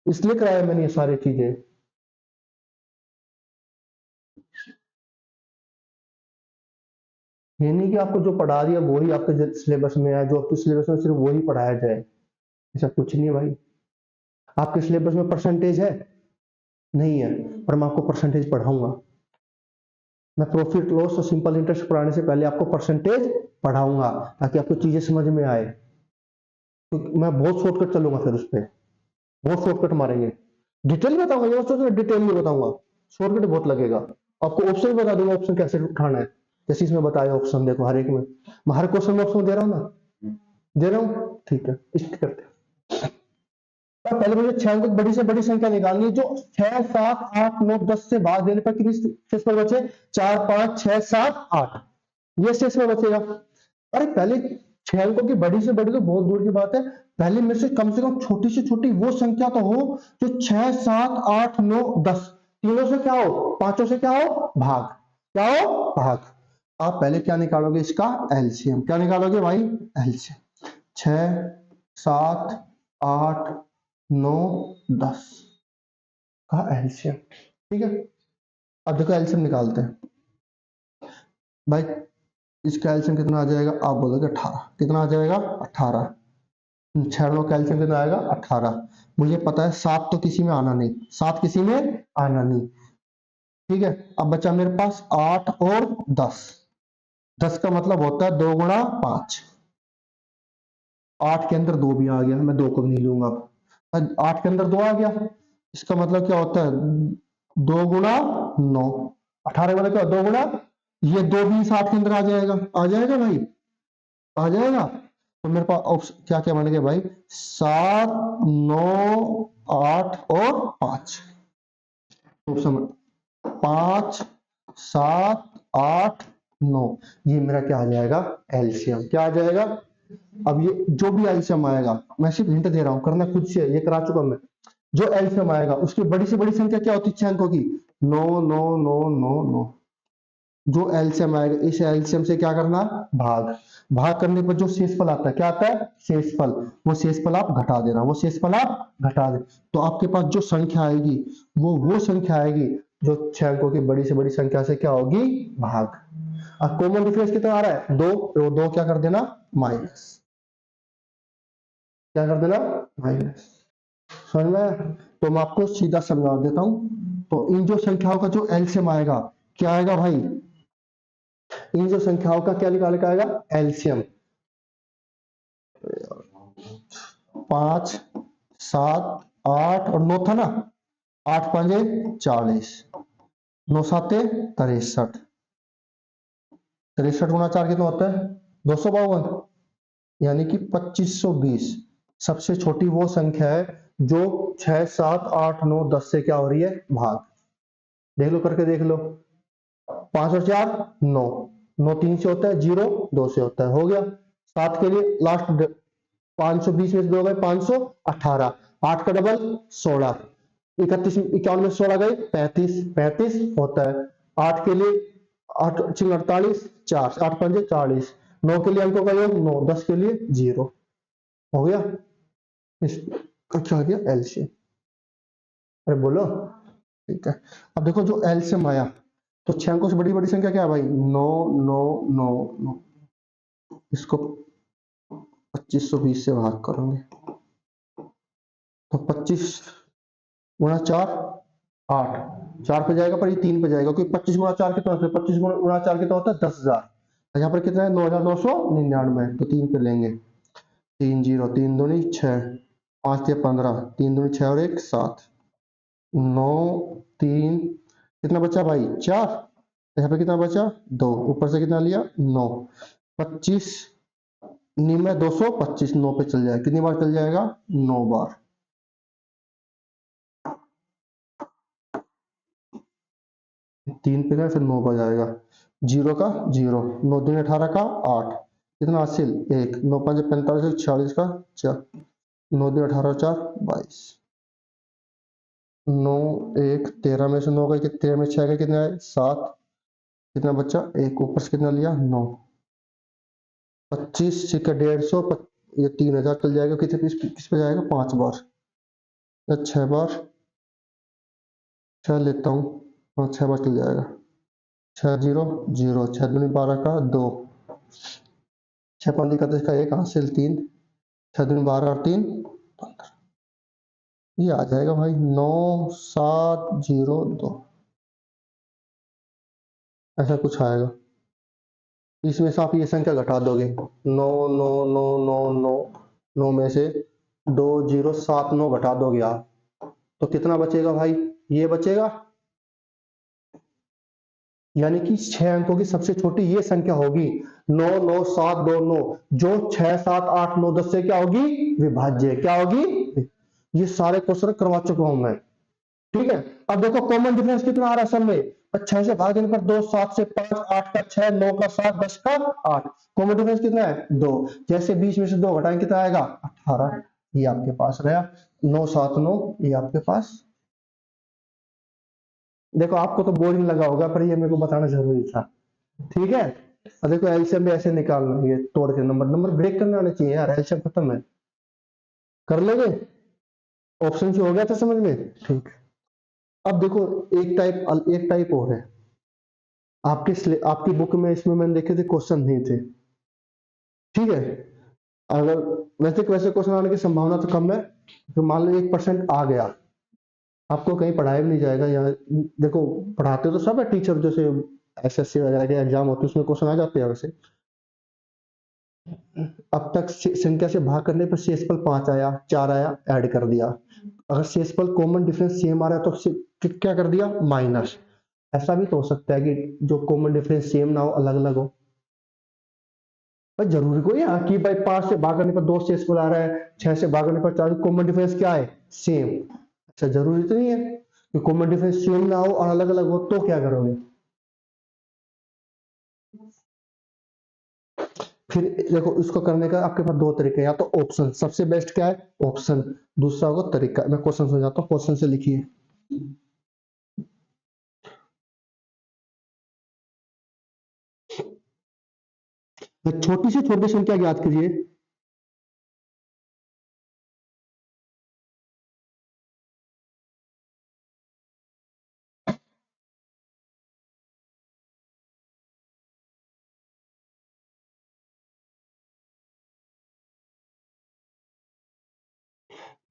इसलिए कराया मैंने ये सारी चीजें। ये नहीं कि आपको जो पढ़ा दिया वही आपके सिलेबस में है, जो आपके सिलेबस में सिर्फ वही पढ़ाया जाए, ऐसा कुछ नहीं है भाई। आपके सिलेबस में परसेंटेज है नहीं है, पर मैं आपको परसेंटेज पढ़ाऊंगा। मैं प्रॉफिट लॉस और सिंपल इंटरेस्ट पढ़ाने से पहले आपको परसेंटेज पढ़ाऊंगा ताकि आपको चीजें समझ में आए। तो मैं बहुत शॉर्टकट चलूंगा, फिर उस पर बहुत शॉर्टकट मारेंगे। डिटेल में बताऊंगा, ये सोच डिटेल में बताऊंगा, शॉर्टकट बहुत लगेगा। आपको ऑप्शन बता दूंगा, ऑप्शन कैसे उठाना है, जैसे इसमें बताया ऑप्शन। देखो हर एक में मैं हर क्वेश्चन में ऑप्शन दे रहा हूँ ना, दे रहा हूँ, ठीक है। इसको करते हैं। तो पहले मुझे 6 अंक बड़ी से बड़ी संख्या निकालनी है, जो 6 7 8 9 10 से भाग देने पर कितनी शेष पर बचे? 4 5 6 7 8, ये शेष में बचेगा। अरे पहले 6 अंकों की बड़ी से बड़ी तो बहुत दूर की बात है, पहले मेरे से कम छोटी से छोटी वो संख्या तो हो जो 6 7 8 9 10 तीनों से क्या हो, पांचों से क्या हो, भाग। क्या हो, भाग। आप पहले क्या निकालोगे? इसका एलसीएम। क्या निकालोगे भाई? एलसीएम। 6 7 8 9 10 का एलसीएम, ठीक है। अब देखो एलसीएम निकालते हैं भाई। इसका एलसीएम कितना आ जाएगा? आप बोलोगे 18। कितना आ जाएगा? 18। 6 का एलसीएम कितना आएगा? 18। मुझे पता है 7 तो किसी में आना नहीं, 7 किसी में आना नहीं, ठीक है। अब बचा मेरे पास 8 और 10। 10 का मतलब होता है 2 गुणा 5। 8 के अंदर 2 भी आ गया, मैं 2 को भी नहीं लूंगा। अब 8 के अंदर 2 आ गया, इसका मतलब क्या होता है? 2 गुणा 9। 18 का मतलब क्या? 2 गुणा, ये 2 भी 60 के अंदर आ जाएगा। आ जाएगा भाई, आ जाएगा। तो मेरे पास ऑप्शन क्या क्या बन गए भाई? 7 9 8 और 5। ऑप्शन 5 7 8 9, ये मेरा क्या आ जाएगा? एलसीएम। क्या आ जाएगा? अब ये जो भी एलसीएम आएगा, मैं सिर्फ हिंट दे रहा हूं, करना खुद से, ये करा चुका मैं। जो एलसीएम आएगा उसकी बड़ी से बड़ी संख्या क्या होती है 6 अंकों की? 9 9 9 9 9। जो एलसीएम आएगा इस एलसीएम से क्या करना? भाग। भाग करने पर जो शेषफल आता है, क्या आता है? शेषफल। वो शेषफल आप घटा देना, वो शेषफल आप घटा दे, तो आपके पास जो संख्या आएगी वो संख्या आएगी जो 6 अंकों की बड़ी से बड़ी संख्या से क्या होगी? भाग। अब कॉमन डिफरेंस कितना आ रहा है? 2, तो 2 क्या कर देना? माइनस। क्या कर देना? माइनस। समझ में? तो मैं आपको सीधा समझा देता हूं। तो इन जो संख्याओं का जो एलसीएम आएगा, क्या आएगा भाई? इन जो संख्याओं का क्या निकाल के आएगा? एलसीएम। 5 7 8 और 9 था ना, 8 5 40, 9 7 63। 63 गुणा 4 कितना होता है? 252, यानी कि 2520। सबसे छोटी वो संख्या है जो 6 7 8 9 10 से क्या हो रही है? भाग। देख लो, करके देख लो। 5 और 4 9, 9 3 से होता है, 0 2 से होता है, हो गया। 7 के लिए लास्ट 520 में से 2 गए 518, 8 का डबल 16, 31 51 में 16 गए 35, 35 होता है। 8 के लिए 8 48, 4 8 5 40, 9 के लिए अंकों का योग 9, 10 के लिए 0, हो गया। इसका क्या आ गया? एलसीएम। अरे बोलो, ठीक है। अब देखो जो एलसीएम आया, तो 6 अंकों से बड़ी बड़ी संख्या क्या है भाई? 9 9 9 9। इसको 2520 से भाग करोगे तो 25 गुणा 4 8, 4 पे जाएगा पर ये 3 पे जाएगा, क्योंकि 25 गुणा 4 कितना होता है? 25 गुणा 4 कितना होता है? 10,000। यहाँ पर कितना है? 9,999, तो 3 पे लेंगे। 3 0, 3 दूनी 6, 5 या 15, 3 दूनी 6 और 1 7, 9 3, कितना बचा भाई? 4। यहाँ पे कितना बचा? 2, ऊपर से कितना लिया? 9। 25 निम में 225, 9 पे चल जाएगा, कितनी बार चल जाएगा? 9 बार। 3 पे गए फिर 9 पर जाएगा, 0 का 0, 9 दूनी 18 का 8, कितना हासिल 1, 9 5 45 46 का 4, 9 दूनी 18 4 22, 9 1 13 में से 9 गए, 13 में 6 गए, कितने आए 7, कितना बच्चा एक, ऊपर से कितना लिया 9, 25 सिक्का 150, ये 3000 चल जाएगा, किस पे जाएगा 5 बार या 6 बार, 6 लेता हूँ, हाँ 6 बार चल जाएगा, 6 0 0, 6 दूनी 12 का 2, 6 5 31 का 1 हासिल 3, 6 दूनी 12 और 3 15, ये आ जाएगा भाई 9 7 0 2, ऐसा कुछ आएगा। इसमें से आप ये संख्या घटा दोगे, 9 9 9 9 9, 9 में से 2 0 7 9 घटा दोगे आप, तो कितना बचेगा भाई, ये बचेगा, यानी कि 6 अंकों की सबसे छोटी ये संख्या होगी 9 9 7 2 9, जो 6 7 8 9 10 से क्या होगी विभाज्य, क्या होगी, ये सारे क्वेश्चन करवा चुका हूं मैं, ठीक है। अब देखो कॉमन डिफरेंस कितना आ रहा है सब में, 6 से भाग देने पर 2, 7 से 5, 8 का 6, 9 का 7, 10 का 8, कॉमन डिफरेंस कितना है 2, जैसे 20 में से 2 घटाएं कितना आएगा 18, ये आपके पास रहा 9 7 9, ये आपके पास, देखो आपको तो बोरिंग लगा होगा पर ये मेरे को बताना जरूरी था, ठीक है। और देखो एलसीएम भी ऐसे निकालना, ये तोड़ के नंबर नंबर ब्रेक करने आने चाहिए यार, एलसीएम खत्म है, कर लोगे, ऑप्शन से हो गया था समझ में, ठीक। अब देखो एक टाइप और है, आपकी बुक में इसमें मैंने देखे थे क्वेश्चन नहीं थे, ठीक है। अगर वैसे क्वेश्चन आने की संभावना तो कम है, तो मान लो 1% आ गया, आपको कहीं पढ़ाया भी नहीं जाएगा, या देखो पढ़ाते तो सब है टीचर, जैसे एसएससी वगैरह के एग्जाम होते हैं उसमें क्वेश्चन आ जाते हैं वैसे, अब तक संख्या से भाग करने पर शेषफल 5 आया 4 आया, ऐड कर दिया, अगर शेषफल कॉमन डिफरेंस सेम आ रहा है तो क्या कर दिया माइनस, ऐसा भी तो हो सकता है कि जो कॉमन डिफरेंस सेम ना हो, अलग अलग हो, पर जरूरी कोई है कि भाई 5 से भाग करने पर 2 शेषफल आ रहा है, 6 से भाग करने पर 4, कॉमन डिफरेंस क्या है सेम, अच्छा जरूरी तो नहीं है कि कॉमन डिफरेंस सेम ना हो और अलग अलग हो, तो क्या करोगे, फिर देखो इसको करने का आपके पास 2 तरीके, या तो ऑप्शन, सबसे बेस्ट क्या है ऑप्शन, दूसरा होगा तरीका, मैं क्वेश्चन समझाता हूँ, क्वेश्चन से लिखिए, छोटी से छोटी संख्या ज्ञात कीजिए,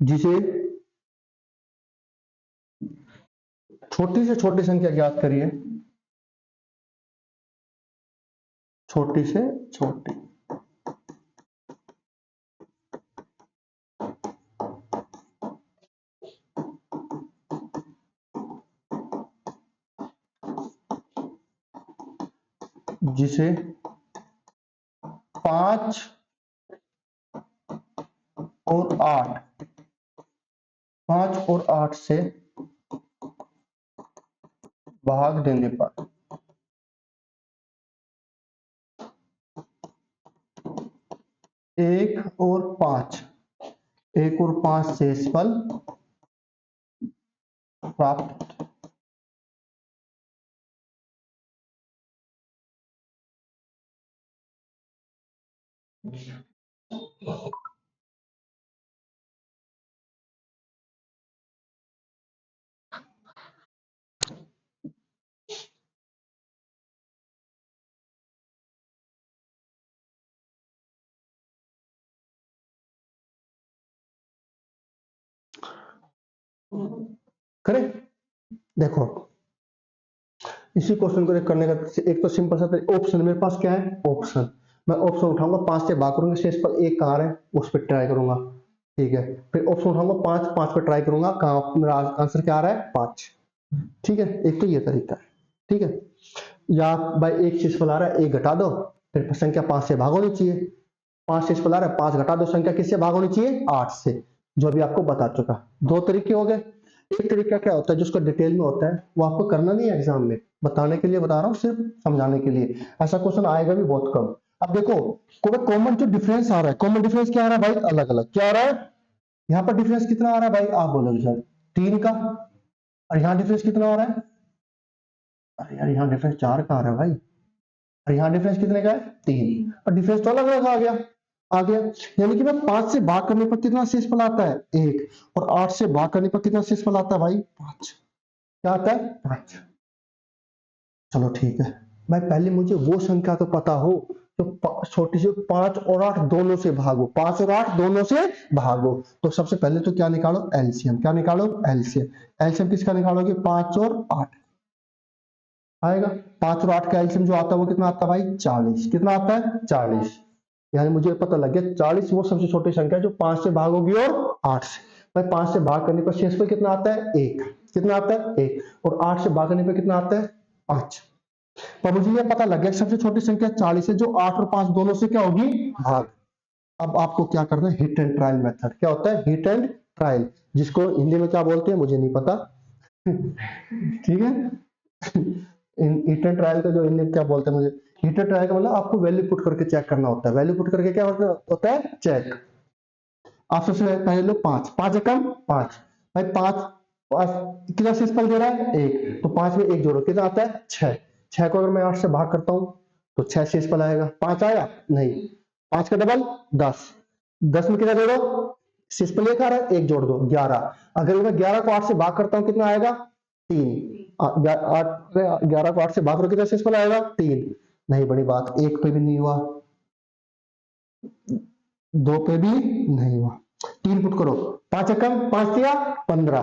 जिसे छोटी से छोटी संख्या ज्ञात करिए, छोटी से छोटी, जिसे 5 और 8, 5 और 8 से भाग देने पर 1 और 5, 1 और 5 शेषफल प्राप्त, करें, देखो इसी क्वेश्चन को करने का एक तो सिंपल सा ऑप्शन, मेरे पास क्या है ऑप्शन, मैं ऑप्शन उठाऊंगा 5 से भाग करूंगा, शेषफल 1 कहाँ है उस पर ट्राई करूंगा, ठीक है, फिर ऑप्शन उठाऊंगा 5, 5 पे ट्राई करूंगा, कहाँ मेरा आंसर क्या आ रहा है 5, ठीक है, एक तो ये तरीका है, ठीक है, या भाई एक शेषफल आ रहा है 1 घटा दो, फिर संख्या 5 से भाग होनी चाहिए, 5 शेषफल आ रहा है 5 घटा दो, संख्या किससे भाग होनी चाहिए 8 से, जो अभी आपको बता चुका, 2 तरीके हो गए, एक तरीका क्या होता है जिसका डिटेल में होता है, वो आपको करना नहीं है एग्जाम में, बताने के लिए बता रहा हूँ, सिर्फ समझाने के लिए। ऐसा क्वेश्चन आएगा भी बहुत कम। अब देखो, कॉमन जो डिफरेंस आ रहा है, कॉमन डिफरेंस क्या आ रहा है भाई, अलग अलग क्या आ रहा है। यहाँ पर डिफरेंस कितना आ रहा है भाई, आप बोलोगे सर 3 का, और यहाँ डिफरेंस कितना आ रहा है, अरे यार यहाँ डिफरेंस 4 का आ रहा है भाई, और यहाँ डिफरेंस कितने का है, 3, और डिफरेंस तो अलग अलग आ गया। यानी कि मैं 5 से भाग करने पर कितना शेषफल आता है, 1, और 8 से भाग करने पर कितना शेषफल आता है भाई, 5। क्या आता है, 5। चलो ठीक है भाई, पहले मुझे वो संख्या तो पता हो जो छोटी से 5 और 8 दोनों से भागो, 5 और 8 दोनों से भागो। तो सबसे पहले तो क्या निकालो, एलसीएम। क्या निकालो, एलसीएम। एलसीएम किसका निकालोगे, 5 और 8 आएगा। 5 और 8 का एलसीएम जो आता है वो कितना आता है भाई, 40। कितना आता है, 40। यानी मुझे पता लग गया 40 वो सबसे छोटी संख्या है जो 5 से भागोगी और 8 से। भाई 5 से भाग करने पर शेषफल कितना आता है, 1। कितना आता है, 1, और 8 से भाग करने पर कितना आता है, 5। तो मुझे ये पता लग गया सबसे छोटी संख्या 40 है जो 8 और 5 दोनों से क्या होगी, भाग। अब आपको क्या करना है, हिट एंड ट्रायल मेथड। क्या होता है, हिट एंड ट्रायल, जिसको हिंदी में क्या बोलते हैं मुझे नहीं पता। ठीक है, हिट एंड ट्रायल का जो हिंदी में क्या बोलते हैं मुझे, हिट एंड ट्रायल का मतलब आपको वैल्यू पुट करके चेक करना होता है। वैल्यू पुट करके क्या होता है, चेक। आप सबसे पहले लो 5, 5 एकम 5। भाई 5 कितना शेषफल दे रहा है, 1, तो 5 में 1 जोड़ो कितना आता है, 6। 6 को अगर मैं 8 से भाग करता हूं तो 6 शेषफल आएगा। 5 आया नहीं, 5 का डबल 10। 10 में कितना जोड़ो, शेषफल 1 आ रहा है, 1 जोड़ दो 11। अगर मैं 11 को 8 से भाग करता हूं कितना आएगा, 3। 11 को 8 से भाग करो कितना शेषफल आएगा, 3। नहीं बड़ी बात, 1 पे भी नहीं हुआ, 2 पे भी नहीं हुआ, 3 पुट करो। 5 एकम 5 दिया 15।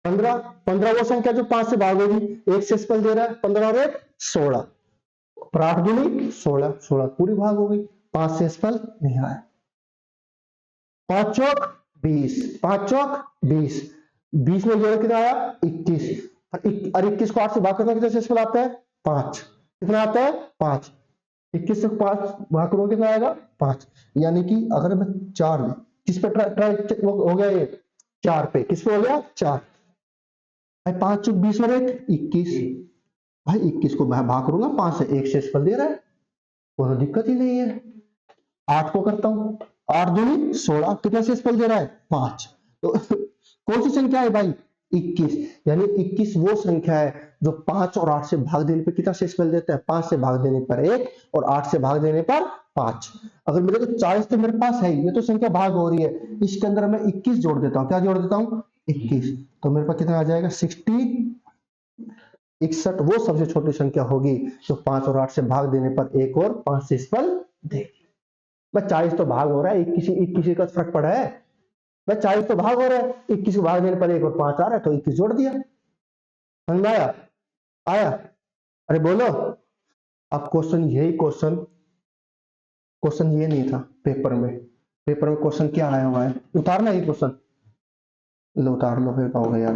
15 15 वो संख्या जो 5 से भागोगी, एक शेषफल दे रहा है 15 और 1 16, पर 8 दूनी 16, 16 पूरी भाग होगी, 5 शेषफल नहीं आया। 5 चौक 20, 5 चौक 20, 20 में जोड़ा कितना आया, 21, और 21 को 8 से भाग करना कितना शेषफल आता है, 5। कितना आता है, 5। 21 से 5 भाग करो कितना आएगा, 5। यानी कि अगर मैं 4 किस पे ट्राई हो गया, ये 4 पे, किस पे हो गया, 4। भाई 5 चौक 20 और 1 21। भाई 21 को मैं भाग करूंगा 5 से, 1 शेषफल दे रहा है, कोई दिक्कत ही नहीं है। 8 को करता हूं, 8 दूनी 16, कितना शेषफल दे रहा है, 5। तो कौन सी संख्या है भाई, 21। यानी 21 वो संख्या है जो 5 और 8 से भाग देने पर कितना शेषफल देता है, 5 से भाग देने पर 1 और 8 से भाग देने पर 5। अगर मेरे को 40 तो मेरे पास है, ये तो संख्या भाग हो रही है, इसके अंदर मैं 21 जोड़ देता हूं। क्या जोड़ देता हूं, 21, तो मेरे पास कितना आ जाएगा, 61। वो सबसे छोटी संख्या होगी जो 5 और 8 से भाग देने पर 1 और 5 शेषफल देगी। बस 40 तो भाग हो रहा है, 21 का फर्क पड़ा है। बस 40 तो भाग हो रहा है, 21 को भाग देने पर 1 और 5 आ रहा है, तो 21 जोड़ दिया। समझ में आया, आया, अरे बोलो। अब क्वेश्चन यही क्वेश्चन ये नहीं था पेपर में। पेपर में क्वेश्चन क्या आया हुआ है, उतारना ये क्वेश्चन, लो उतार लो, फिर कहोगे यार।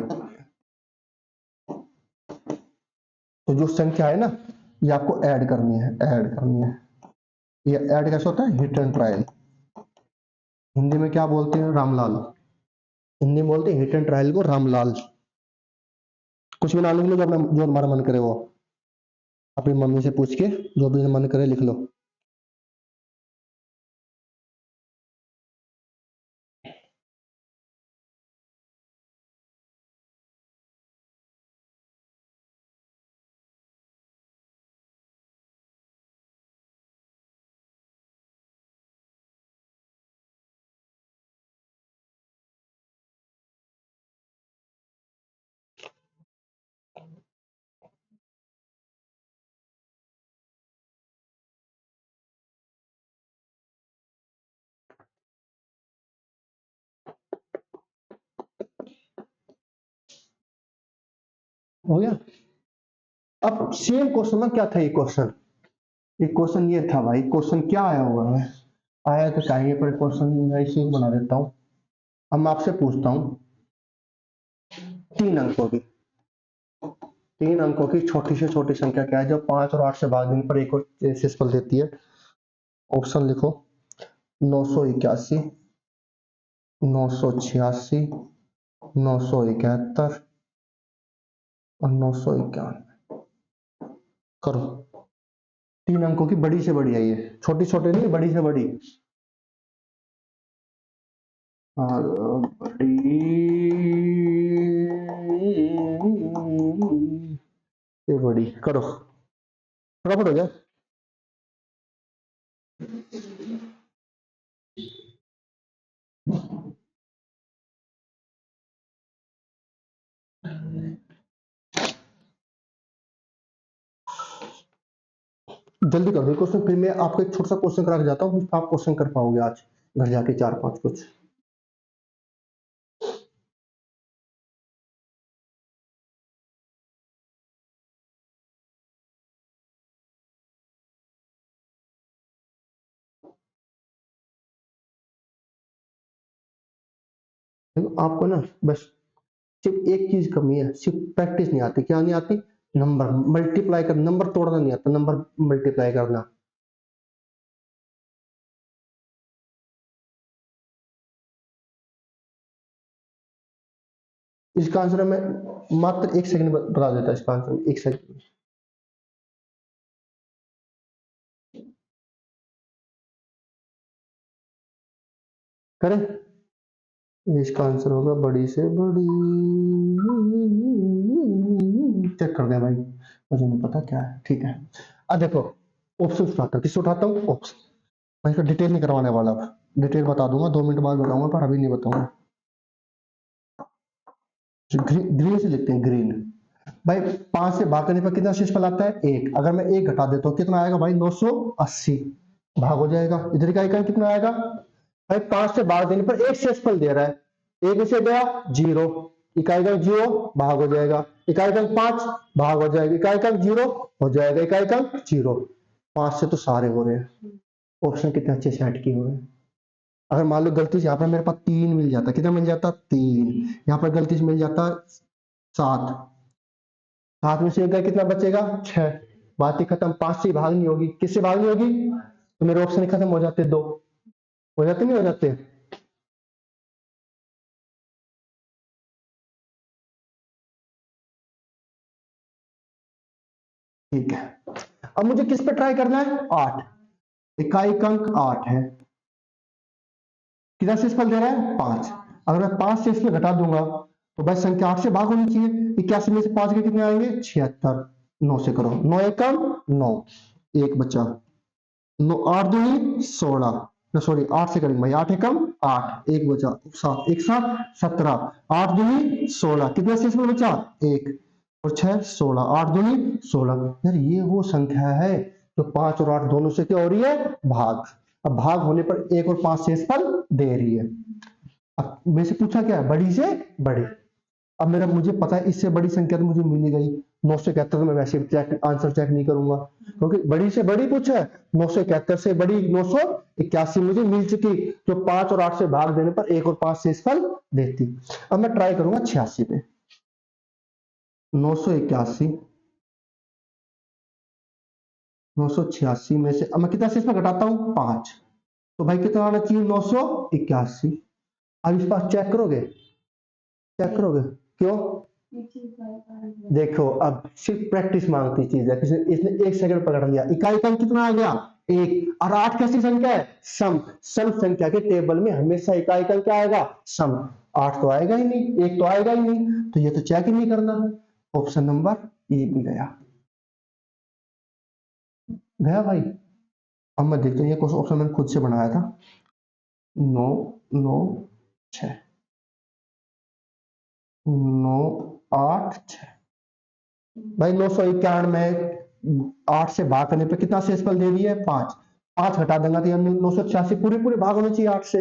तो जो संख्या है ना, ये आपको ऐड करनी है, ऐड करनी है। ये ऐड कैसे होता है, हिट एंड ट्रायल। हिंदी में क्या बोलते हैं, रामलाल। हिंदी में बोलते हैं हिट एंड ट्रायल को रामलाल। कुछ भी नाम लिख लो, जो हमारा मन करे वो, अपनी मम्मी से पूछ के जो भी मन करे लिख लो। हो गया। अब सेम क्वेश्चन में क्या था, ये क्वेश्चन ये था भाई, क्वेश्चन क्या आया हुआ है, आया तो चाहिए पर क्वेश्चन मैं इसी को बना देता हूं। अब मैं आपसे पूछता हूं 3 अंकों की, 3 अंकों की छोटी से छोटी संख्या क्या है जो 5 और 8 से भाग देने पर एक और शेषफल देती है। ऑप्शन लिखो, 981, 986, 971, और 991 करो। 3 अंकों की बड़ी से बड़ी है ये, छोटी छोटी नहीं, बड़ी से बड़ी। और बड़ी से बड़ी करो, फटाफट हो जाए। जल्दी कर दो क्वेश्चन, फिर मैं आपको एक छोटा सा क्वेश्चन करा के जाता हूँ, आप क्वेश्चन कर पाओगे आज घर जाके 4-5 कुछ। आपको ना बस सिर्फ एक चीज कमी है, सिर्फ प्रैक्टिस नहीं आती। क्या नहीं आती? नंबर मल्टीप्लाई कर, नंबर तोड़ना नहीं आता, नंबर मल्टीप्लाई करना। इसका आंसर मैं मात्र 1 सेकंड बता देता, इसका आंसर 1 सेकंड। करें, इसका आंसर होगा बड़ी से बड़ी। चेक कर दें भाई, मुझे नहीं पता क्या है, ठीक है। अब देखो ऑप्शन उठाता हूँ, किससे उठाता हूँ? ऑप्शन। मैं इसका डिटेल नहीं करवाने वाला, अब डिटेल बता दूंगा 2 मिनट बाद बताऊंगा, पर अभी नहीं बताऊंगा। ग्रीन से लिखते हैं, ग्रीन। भाई 5 से भाग करने पर कितना शेषफल आता है? 1। अगर मैं 1 घटा देता हूँ कितना आएगा भाई? 980। भाग हो जाएगा। इधर का इकाई कितना आएगा भाई? 5 से भाग देने पर एक शेषफल दे रहा है, 1 से गया 0, इकाई का 0 भाग हो जाएगा, इकाई का 5 भाग हो जाएगा, इकाई का 0 हो जाएगा, इकाई का 0। 5 से तो सारे हो रहे हैं। ऑप्शन कितने अच्छे सेट किए हुए हैं। अगर मान लो गलती से यहाँ पर मेरे पास 3 मिल जाता, कितना मिल जाता? 3। यहाँ पर गलती से मिल जाता 7, 7 में से एक गया, कितना बचेगा? 6। बात ही खत्म। 5 से भाग नहीं होगी, किससे भाग नहीं होगी? तो मेरे ऑप्शन खत्म हो जाते, 2 हो जाते, नहीं हो जाते? ठीक है, अब मुझे किस पे ट्राई करना है? 8। इकाई का अंक 8 है, कितना शेषफल दे रहा है? 5। अगर मैं 5 से इसमें घटा दूंगा तो भाई संख्या 8 से भाग होनी चाहिए। 81 में से 5 के कितने आएंगे? 76। 9 से करो, 9 एकम 9, 1 बचा। 9 8 दूनी 16, सॉरी 8 से करेंगे भाई, 8 एकम 8, 1 बचा, 7 1 7 17, 8 दूनी 16, कितना शेषफल बचा? 1 और 6 16, 8 दूनी 16। यार ये वो संख्या है जो 5 और 8 दोनों से क्या हो रही है? भाग। अब भाग होने पर 1 और 5 शेषफल दे रही है। अब मेरे से पूछा क्या है? बड़ी से बड़ी। अब मेरा मुझे पता है इससे बड़ी संख्या तो मुझे मिल ही गई 971। में वैसे आंसर चेक नहीं करूंगा क्योंकि बड़ी से बड़ी पूछा है। 971 से बड़ी 981 मुझे मिल चुकी, जो 5 और 8 से भाग देने पर 1 और 5 शेषफल देती। अब मैं ट्राई करूंगा 86 पे। 981 986 में से अब मैं कितना शेषफल घटाता हूं? 5। तो भाई कितना आना चाहिए? 981। अब इस पास चेक करोगे? चेक करोगे क्यों? देखो अब सिर्फ प्रैक्टिस मांगती चीज है। इसने 1 सेकंड पकड़ लिया, इकाई का कितना आ गया? 1। और 8 कैसी संख्या है? सम। सम संख्या के टेबल में हमेशा इकाई का क्या आएगा? सम। 8 तो आएगा ही नहीं, 1 तो आएगा ही नहीं, तो ये तो चेक ही नहीं करना। ऑप्शन नंबर ए भी गया। गया भाई। अब मैं देखता हूँ ये कौन सा ऑप्शन मैंने खुद से बनाया था। 9 9 6 9 8 6। भाई 991 में 8 से भाग करने पे कितना शेषफल दे रही है? 5। 5 घटा देंगे तो 986 पूरे पूरे भाग होने चाहिए 8 से।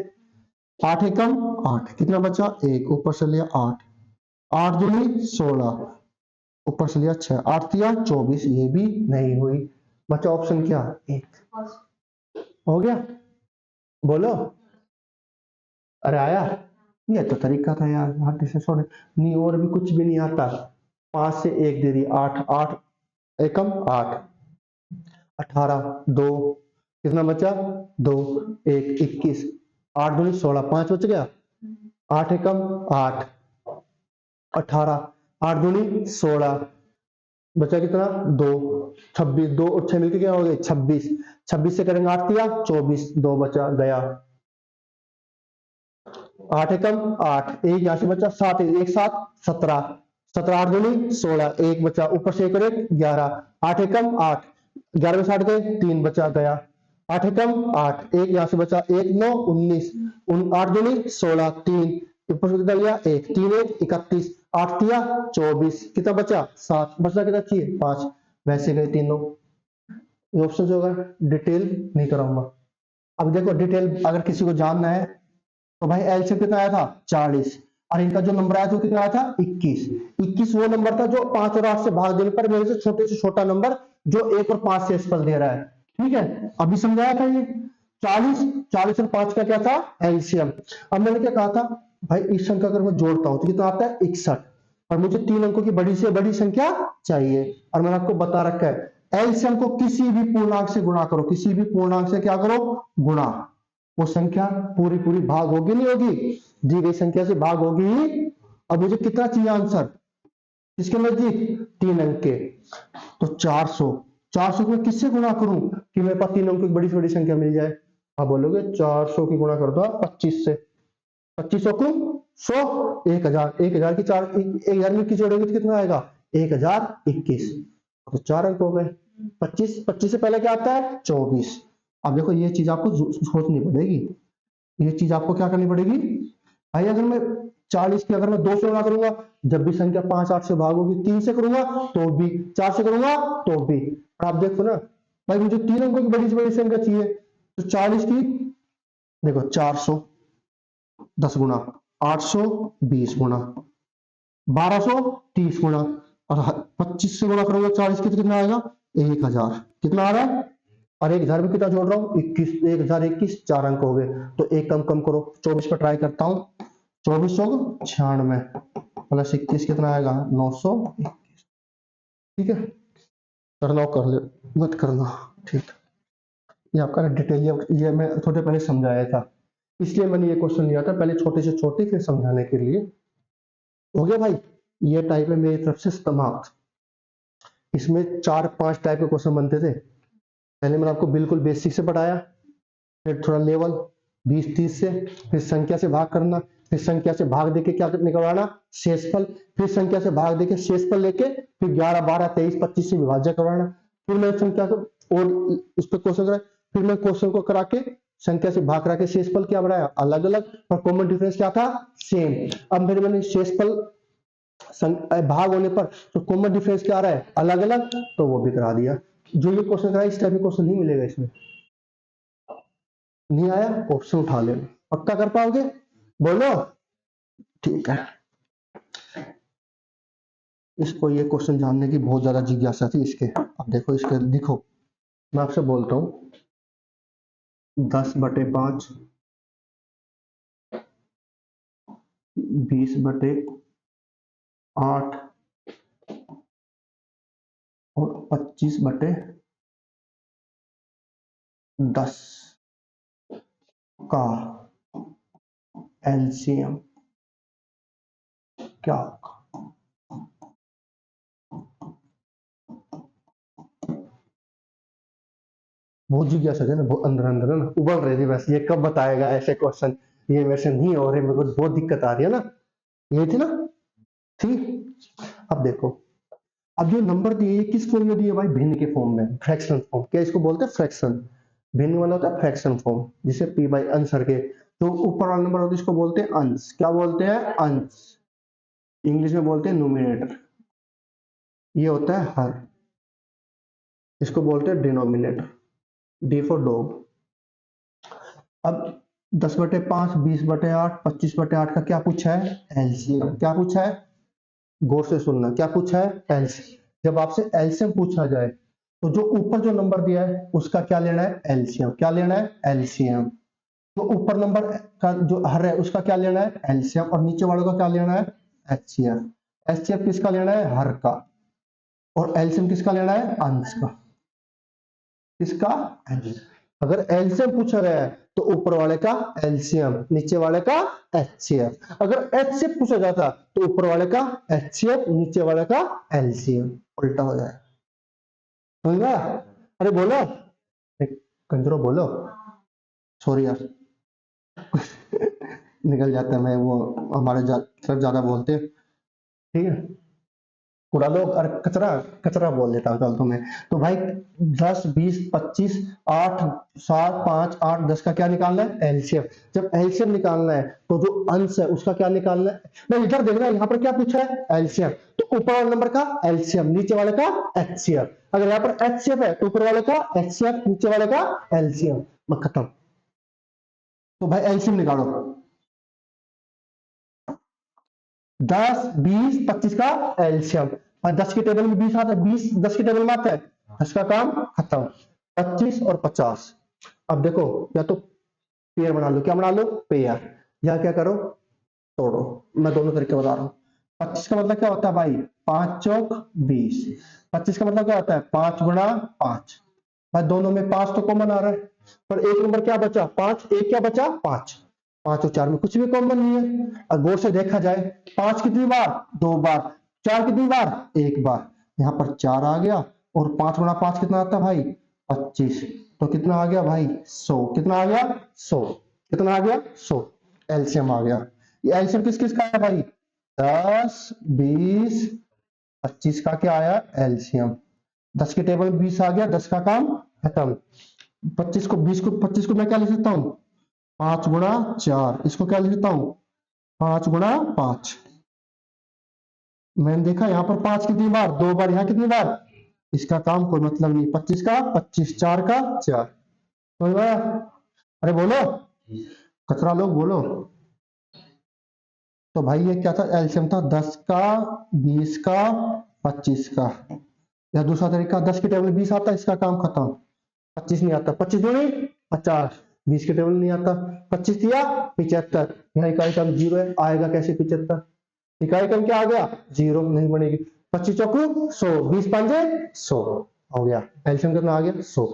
8 एकम 8, कितना बचा? 1, ऊपर से लिया 8, 8 दूनी 16, ऊपर से लिया 6, 8 दिया 24, ये भी नहीं हुई। बचा ऑप्शन क्या? 1। हो गया? बोलो। अरे आया? ये तो तरीका था यार, हट से छोड़। नहीं और भी कुछ भी नहीं आता। 5 से 1 दे रही, 8 8 एकम 8, 18 2, कितना बचा? 2 1 21, 8 दूनी 16, 5 बच गया, 8 एकम 8, 18 8 दूनी 16, बचा कितना 2, 26, 2 और 6 मिलकर क्या हो गए 26, 26 से करेंगे 8 दिया 24, 2 बचा गया, 8 एकम 8, एक यहाँ से बचा 7, एक 7 17, 17 8 दूनी 16, एक बचा, ऊपर से एक और एक 11, 8 एकम 8, 11 में 60 गए 3 बचा गया, 8 एकम 8, एक यहाँ से बचा 1 9 19, 8 दूनी 16, 3 ऊपर से कितना लिया 1, 3 1 31, 8 दिया 24, कितना बचा 7, बचा कितना चाहिए 5, वैसे गए तीनों। ये ऑप्शन होगा, डिटेल नहीं कराऊंगा। अब देखो डिटेल अगर किसी को जानना है तो भाई एलसीएम कितना आया था 40, और इनका जो नंबर आया था कितना आया था 21, 21 वो नंबर था जो 5 और 8 से भाग देने पर मेरे से छोटा नंबर जो 1 और 5 से एसपल दे रहा है, ठीक है। अभी समझाया था ये 40, 40 और 5 का क्या था एलसीएम। अब मैंने क्या कहा था भाई इस संख्या अगर मैं जोड़ता हूं तो कितना आता है 61, और मुझे 3 अंकों की बड़ी से बड़ी संख्या चाहिए, और मैंने आपको बता रखा है एलसीएम को किसी भी पूर्णांक से गुणा करो, किसी भी पूर्णांक से क्या करो गुणा, वो संख्या पूरी पूरी भाग होगी नहीं होगी, दी गई संख्या से भाग होगी। अब मुझे कितना चाहिए आंसर इसके नजदीक 3 अंक के, तो 400, 400 को मैं किससे गुणा करूं कि मेरे पास 3 अंकों की बड़ी से बड़ी संख्या मिल जाए। आप बोलोगे 400 की गुणा कर दो 25 से, 2500 को 100, 1000, 1000 की 4, 1000 में किस जोड़ेंगे तो कितना आएगा 1021, तो 4 अंक हो गए। 25, 25 से पहले क्या आता है 24। अब देखो ये चीज आपको सोचनी पड़ेगी, ये चीज आपको क्या करनी पड़ेगी भाई, अगर मैं 40 की अगर मैं 2 से गुणा करूंगा जब भी संख्या 5 8 से भाग होगी, 3 से करूंगा तो भी, 4 से करूंगा तो भी, और आप देखो ना भाई मुझे 3 अंकों की बड़ी से बड़ी संख्या चाहिए, तो 40 की देखो 400 10 गुना, 800 20 गुना, 1200 30 गुना, और 25 से गुणा करूंगा 40 की तो कितना आएगा 1000, कितना आ रहा है, और 1000 में कितना जोड़ रहा हूँ 21, 1021, 4 अंक हो गए, तो एक कम कम करो 24 पर ट्राई करता हूँ, 2496 प्लस 21 कितना आएगा 921, ठीक है। करना हो कर ले, मत करना, ठीक। ये आपका डिटेल ये मैं थोड़े पहले समझाया था, इसलिए मैंने ये क्वेश्चन लिया था पहले छोटे से छोटे फिर समझाने के लिए। हो गया भाई, ये टाइप है मेरी तरफ से समाप्त। इसमें 4-5 टाइप के क्वेश्चन बनते थे, पहले मैंने आपको बिल्कुल बेसिक से पढ़ाया, फिर थोड़ा लेवल 20-30 से, फिर संख्या से भाग करना, फिर संख्या से भाग देके क्या निकलवाना शेषफल, फिर संख्या से भाग देके शेषफल लेके फिर 11 12 23 25 से विभाज्य करवाना, फिर मैं संख्या को और उस पर क्वेश्चन कराया, फिर मैं क्वेश्चन को करा के संख्या से भाग करा के शेषफल क्या बनाया अलग अलग, और कॉमन डिफरेंस क्या था सेम। अब फिर मैंने शेषफल भाग होने पर तो कॉमन डिफरेंस क्या आ रहा है अलग अलग, तो वो भी करा दिया। जो ये क्वेश्चन कराया इस टाइप में क्वेश्चन नहीं मिलेगा, इसमें नहीं आया ऑप्शन उठा लेना, पक्का कर पाओगे बोलो, ठीक है। इसको ये क्वेश्चन जानने की बहुत ज्यादा जिज्ञासा थी इसके। अब देखो इसके देखो मैं आपसे बोलता हूं 10/5 20/8 और 25/10 का एलसीएम क्या होगा। बहुत जिज्ञासा है ना, बहुत अंदर अंदर है ना, उबल रही थी बस ये कब बताएगा ऐसे क्वेश्चन, ये मेरे से नहीं हो रहे, मेरे को बहुत दिक्कत आ रही है ना, ये थी ना, ठीक। अब देखो अब जो नंबर दिए ये किस फॉर्म में दिए भाई, भिन्न के फॉर्म में, फ्रैक्शन फॉर्म, क्या इसको बोलते हैं फ्रैक्शन, भिन्न वाला होता है फ्रैक्शन फॉर्म, जिसे पी बाई अंश करके, तो ऊपर वाला नंबर होता है इसको बोलते हैं अंश, क्या बोलते हैं अंश, इंग्लिश में बोलते हैं न्यूमिनेटर, ये होता है हर, इसको बोलते हैं डिनोमिनेटर, डी फॉर डॉग। अब 10/5 20/8 25/8 का क्या पूछा है एलसीएम, क्या पूछा है गौर से सुनना, क्या पूछा है एलसीएम। जब आपसे एलसीएम पूछा जाए तो जो ऊपर जो नंबर दिया है उसका क्या लेना है एलसीएम, क्या लेना है एलसीएम, तो ऊपर नंबर का जो हर है उसका क्या लेना है एलसीएम, और नीचे वालों का क्या लेना है एचसीएफ। एचसीएफ किसका लेना है हर का, और एलसीएम किसका लेना है अंश का, किसका अंश। अगर एलसीएम पूछा गया है तो ऊपर वाले का एलसीएम, नीचे वाले का एचसीएफ। अगर एचसीएफ पूछा जाता तो ऊपर वाले का एचसीएफ, नीचे वाले का एलसीएम, उल्टा हो जाए। समझा? अरे बोलो, कंजरो बोलो, सॉरी यार। निकल जाता है, मैं वो हमारे सर ज्यादा बोलते हैं, ठीक है। कूड़ा दो और कचरा, कचरा बोल देता हूँ कल तुम्हें। तो भाई 10 20 25, 8 7 5 8 10 का क्या निकालना है? एलसीएम। जब एलसीएम निकालना है तो जो अंश है उसका क्या निकालना है? मैं इधर देखना, यहाँ पर क्या पूछा है? एलसीएम। तो ऊपर वाले नंबर का एलसीएम, नीचे वाले का एचसीएफ। अगर यहाँ पर एचसीएफ है तो ऊपर वाले का एचसीएफ, नीचे वाले का एलसीएम। मैं खत्म। तो भाई एलसीएम निकालो। 10 20 25 का एलसीएम, और 10 की टेबल में 20 आता है, 20 10 की टेबल में आता है, 10 का काम खत्म। 25 और 50। अब देखो, या तो पेयर बना लो, क्या बना लो? पेयर। या क्या करो? तोड़ो। मैं दोनों तरीके बता रहा हूँ। 25 का मतलब क्या होता है भाई? 5 चौक 20। 25 का मतलब क्या होता है? 5 गुणा 5। भाई दोनों में 5 तो कॉमन आ रहा है, पर एक नंबर क्या बचा? 5। एक क्या बचा? 5। 5 और 4 में कुछ भी कॉमन नहीं है। और गौर से देखा जाए, 5 कितनी बार? 2 बार। 4 कितनी बार? 1 बार। यहाँ पर 4 आ गया, और 5 गुणा 5 कितना आता है भाई? 25। तो कितना आ गया भाई? 100। कितना आ गया? 100। कितना आ गया? 100। एलसीएम आ गया। ये एलसीएम किस किस का है भाई? 10 20 25 का क्या आया? एलसीएम। 10 के टेबल में 20 आ गया, 10 का काम खत्म। 25 को मैं क्या लिख सकता हूँ? 5 गुणा 4। इसको क्या लिख सकता हूँ? 5 गुणा 5। मैंने देखा यहाँ पर 5 कितनी बार? 2 बार। यहाँ कितनी बार? इसका काम कोई मतलब नहीं। 25 का 25, 4 का 4। समझ में आया? अरे बोलो, कचरा लोग बोलो। तो भाई ये क्या था? एलसीएम था 10 का, 20 का, 25 का। या दूसरा तरीका, 10 की टेबल 20 आता है, इसका काम खत्म। 25 नहीं आता, 25 दूनी 50। 20 के टेबल नहीं आता, 25 दिया 75। यहाँ इकाई क्रम 0 है, आएगा कैसे 75? इकाई क्रम क्या आ गया? 0, नहीं बनेगी। 25 चौकू 100, 20 पंजे 100। हो गया। एलसीएम कितना आ गया? 100।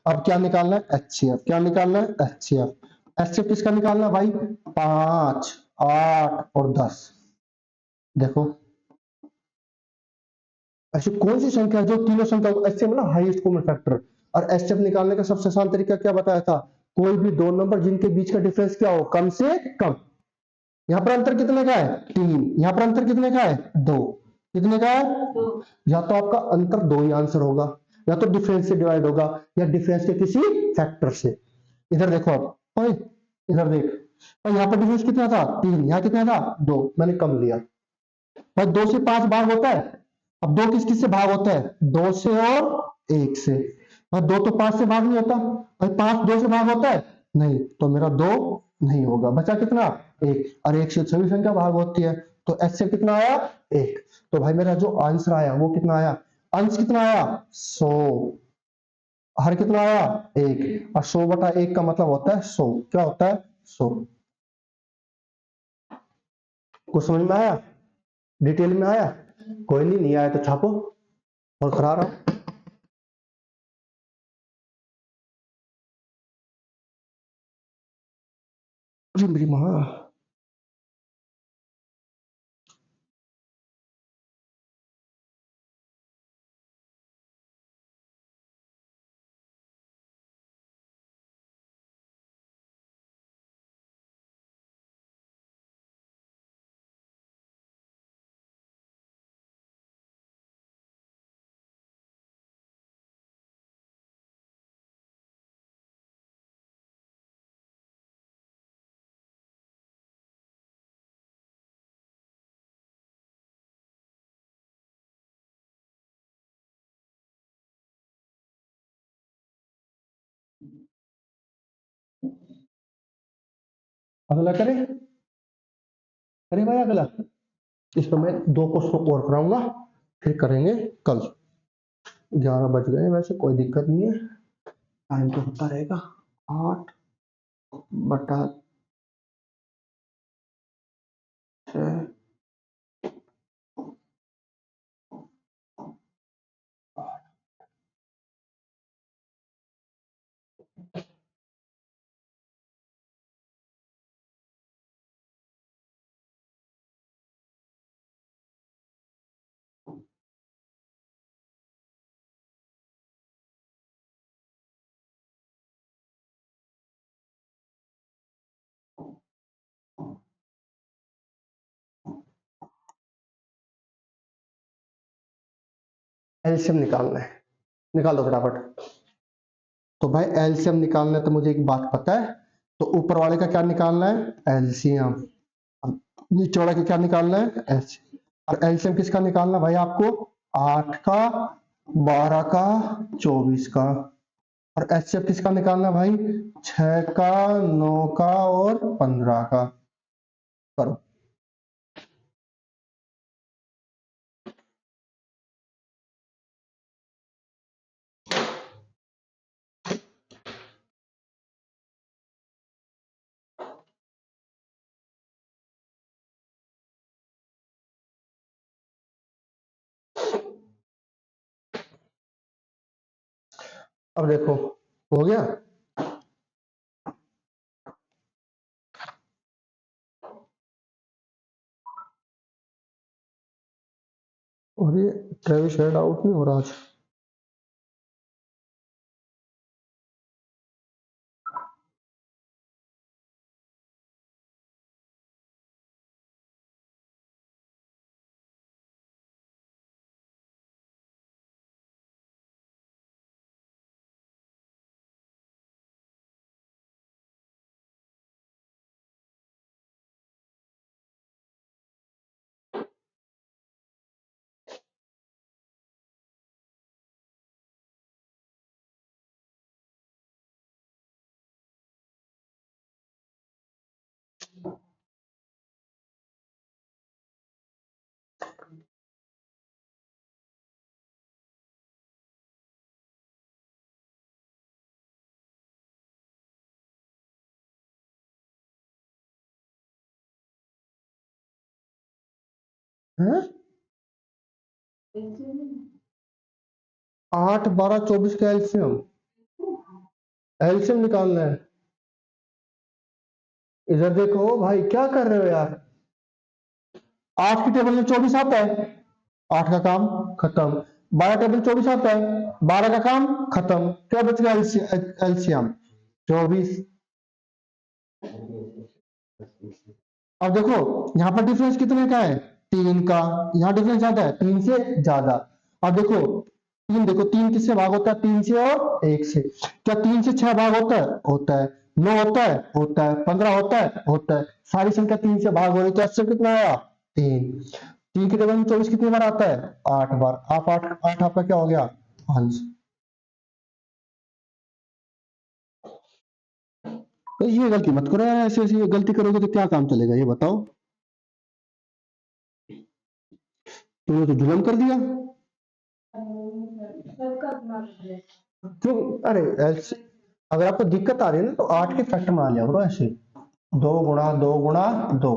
अब क्या निकालना है? एचसीएफ। क्या निकालना है? एचसीएफ। एचसीएफ किसका निकालना है भाई? 5 8 और 10। देखो, ऐसी कौन सी संख्या है जो तीनों संख्या को एचसीएफ ना, हाईएस्ट कॉमन फैक्टर। और एचसीएफ निकालने का सबसे आसान तरीका क्या बताया था? कोई भी दो नंबर जिनके बीच का डिफरेंस क्या हो? कम से कम। यहाँ पर अंतर कितने का है? 3। यहाँ पर अंतर कितने का है? 2। कितने का है? या तो आपका अंतर 2 ही आंसर होगा, या तो डिफरेंस से डिवाइड होगा, या डिफरेंस के किसी फैक्टर से। इधर देखो आप, ओए, इधर देख। और यहाँ पर डिफरेंस कितना था? 3। यहाँ कितना था? 2। मैंने कम लिया। भाई 2 से 5 भाग होता है। अब 2 किस किस से भाग होता है? 2 से और 1 से। और 2 तो 5 से भाग नहीं होता। भाई 5 2 से भाग होता है? नहीं, तो मेरा 2 नहीं होगा। बचा कितना? 1। और 1 से सभी संख्या भाग होती है, तो एच से कितना आया? 1। तो भाई मेरा जो आंसर आया वो कितना आया? अंश कितना आया? 100। हर कितना आया? 1। और 100 बटा 1 का मतलब होता है 100। क्या होता है? 100। कुछ समझ में आया? डिटेल में आया? कोई नहीं, नहीं आया तो छापो और करा रहा हूं। अरे मेरी माँ। अगला करें? अरे भाई अगला, इस पर मैं 2 क्वेश्चन और कराऊंगा, फिर करेंगे कल। 11 बज गए, वैसे कोई दिक्कत नहीं है, टाइम तो होता रहेगा। 8 बटा 6। एलसीएम निकालना है, निकाल दो फटाफट। तो भाई एलसीएम निकालना है तो मुझे एक बात पता है, तो ऊपर वाले का क्या निकालना है, एलसीएम। नीचे वाले का क्या निकालना है, एलसीएम। और एलसीएम किसका निकालना भाई आपको, 8 का, 12 का, 24 का। और एचसीएफ किसका निकालना भाई, 6 का, 9 का और 15 का। करो। अब देखो हो गया। और ये ट्रेविस हेड आउट नहीं हो रहा आज। हैं? 8, 12, 24 का एलसीएम, एलसीएम निकालना है। इधर देखो भाई क्या कर रहे हो यार, 8 की टेबल में 24 आता है, 8 का काम खत्म। 12 टेबल 24 आता है, 12 का काम खत्म। क्या बच गया, एलसीएम 24। अब देखो यहाँ पर डिफरेंस कितने का है, 3 का। यहाँ डिफरेंस ज्यादा है, 3 से ज्यादा। अब देखो 3, देखो 3 किससे भाग होता है, 3 से और 1 से। क्या 3 से 6 भाग होता है, होता है। 9 होता है, होता है। 15 होता है, होता है। सारी संख्या 3 से भाग हो रही, तो एचसीएफ कितना आया, 3। 3 की टेबल में 24 कितनी बार आता है, 8 बार। आप 8 आपका क्या हो गया, आंसर। तो ये गलती मत करो यार, ऐसे ऐसी गलती करोगे तो क्या काम चलेगा, ये बताओ। तुमने तो जुलम कर दिया। क्यों, अरे ऐसे अगर आपको दिक्कत आ रही है ना, तो 8 के फैक्टर बना लिया करो ऐसे। 2 गुणा 2 गुणा 2,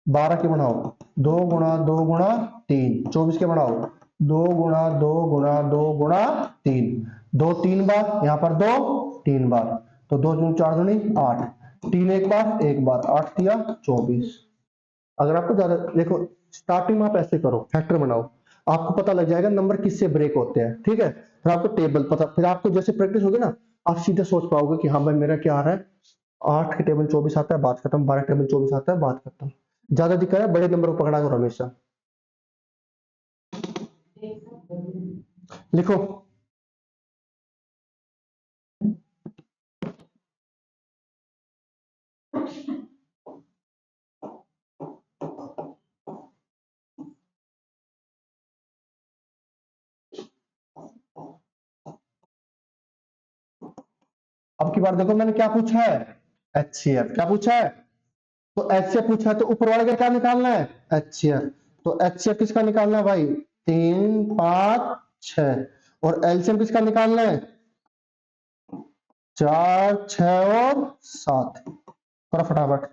12 के बनाओ। 2 गुणा 2 गुणा 3, 24 के बनाओ। 2 गुणा 2 गुणा 2 गुणा 3, 2 3 बार, यहाँ पर 2 3 बार। तो 2 दूनी 4 दूनी 8, 3 एक बार, एक बार, 8 दिया 24। अगर आपको ज्यादा देखो, स्टार्टिंग में आप ऐसे करो, फैक्टर बनाओ, आपको पता लग जाएगा नंबर किससे ब्रेक होते हैं, ठीक है। फिर आपको टेबल पता, फिर आपको जैसे प्रैक्टिस होगी ना, आप सीधे सोच पाओगे कि हाँ भाई मेरा क्या आ रहा है। 8 की टेबल 24 आता है, बात खत्म। 12 टेबल 24 आता है, बात खत्म। ज्यादा दिक्कत है, बड़े नंबर को पकड़ा करो हमेशा। लिखो। अब की बार देखो मैंने क्या पूछा है, एचसीएफ क्या पूछा है। तो एचसीएफ पूछा है, तो ऊपर वाले का क्या निकालना है, एचसीएफ। तो एचसीएफ किसका निकालना है भाई, 3, 5, 6। और एलसीएम किसका निकालना है, 4, 6 और 7। करो फटाफट।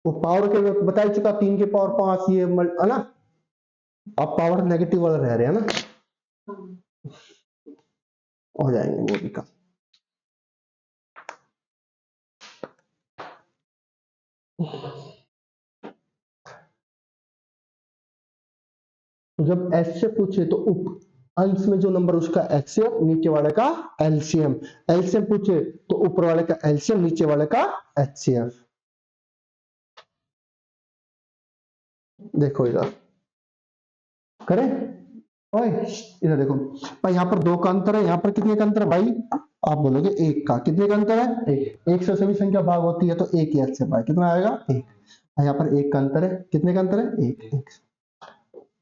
वो पावर के बता ही चुका, 3 के पावर 5, ये है ना। अब पावर नेगेटिव वाला रह रहे हैं ना, हो जाएंगे वो भी काम। तो जब एच से पूछे तो अंश में जो नंबर उसका एचसीएफ, नीचे वाले का एलसीएम। एलसीएम पूछे तो ऊपर वाले का एलसीएम, नीचे वाले का एचसीएफ। देखो इधर करे, ओए इधर देखो भाई, यहाँ पर 2 का अंतर है, यहाँ पर कितने का अंतर है भाई? आप बोलोगे 1 का। कितने का अंतर है? 1 से सभी संख्या भाग होती है तो 1 ही से भाई कितना आएगा? 1। यहाँ पर 1 का अंतर है, कितने का अंतर है? 1।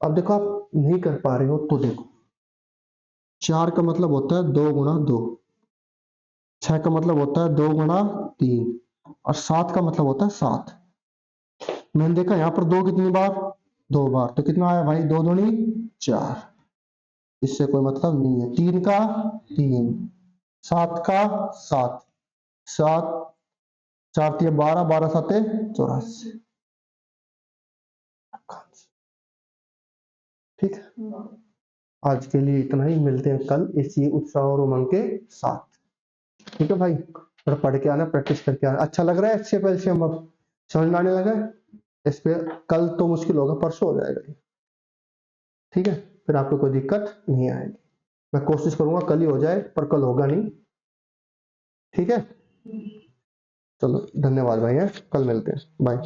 अब देखो आप नहीं कर पा रहे हो तो देखो, 4 का मतलब होता है 2 गुणा 2, 6 का मतलब होता है 2 गुणा 3, और 7 का मतलब होता है 7। मैंने देखा यहाँ पर 2 कितनी बार? 2 बार, तो कितना आया भाई? 2 दूनी 4। इससे कोई मतलब नहीं है। 3 का 3, 7 का 7, 7 4 3 12, 12 7 84। ठीक है, आज के लिए इतना ही। मिलते हैं कल इसी उत्साह और उमंग के साथ। ठीक है भाई, थोड़ा पढ़ के आना, प्रैक्टिस करके आना। अच्छा लग रहा है HCF LCM अब समझ में आने लगा है? इस पे कल तो मुश्किल होगा, परसों हो जाएगा। ठीक है, फिर आपको कोई दिक्कत नहीं आएगी। मैं कोशिश करूंगा कल ही हो जाए, पर कल होगा नहीं। ठीक है, चलो धन्यवाद भाई, है कल मिलते हैं, बाय।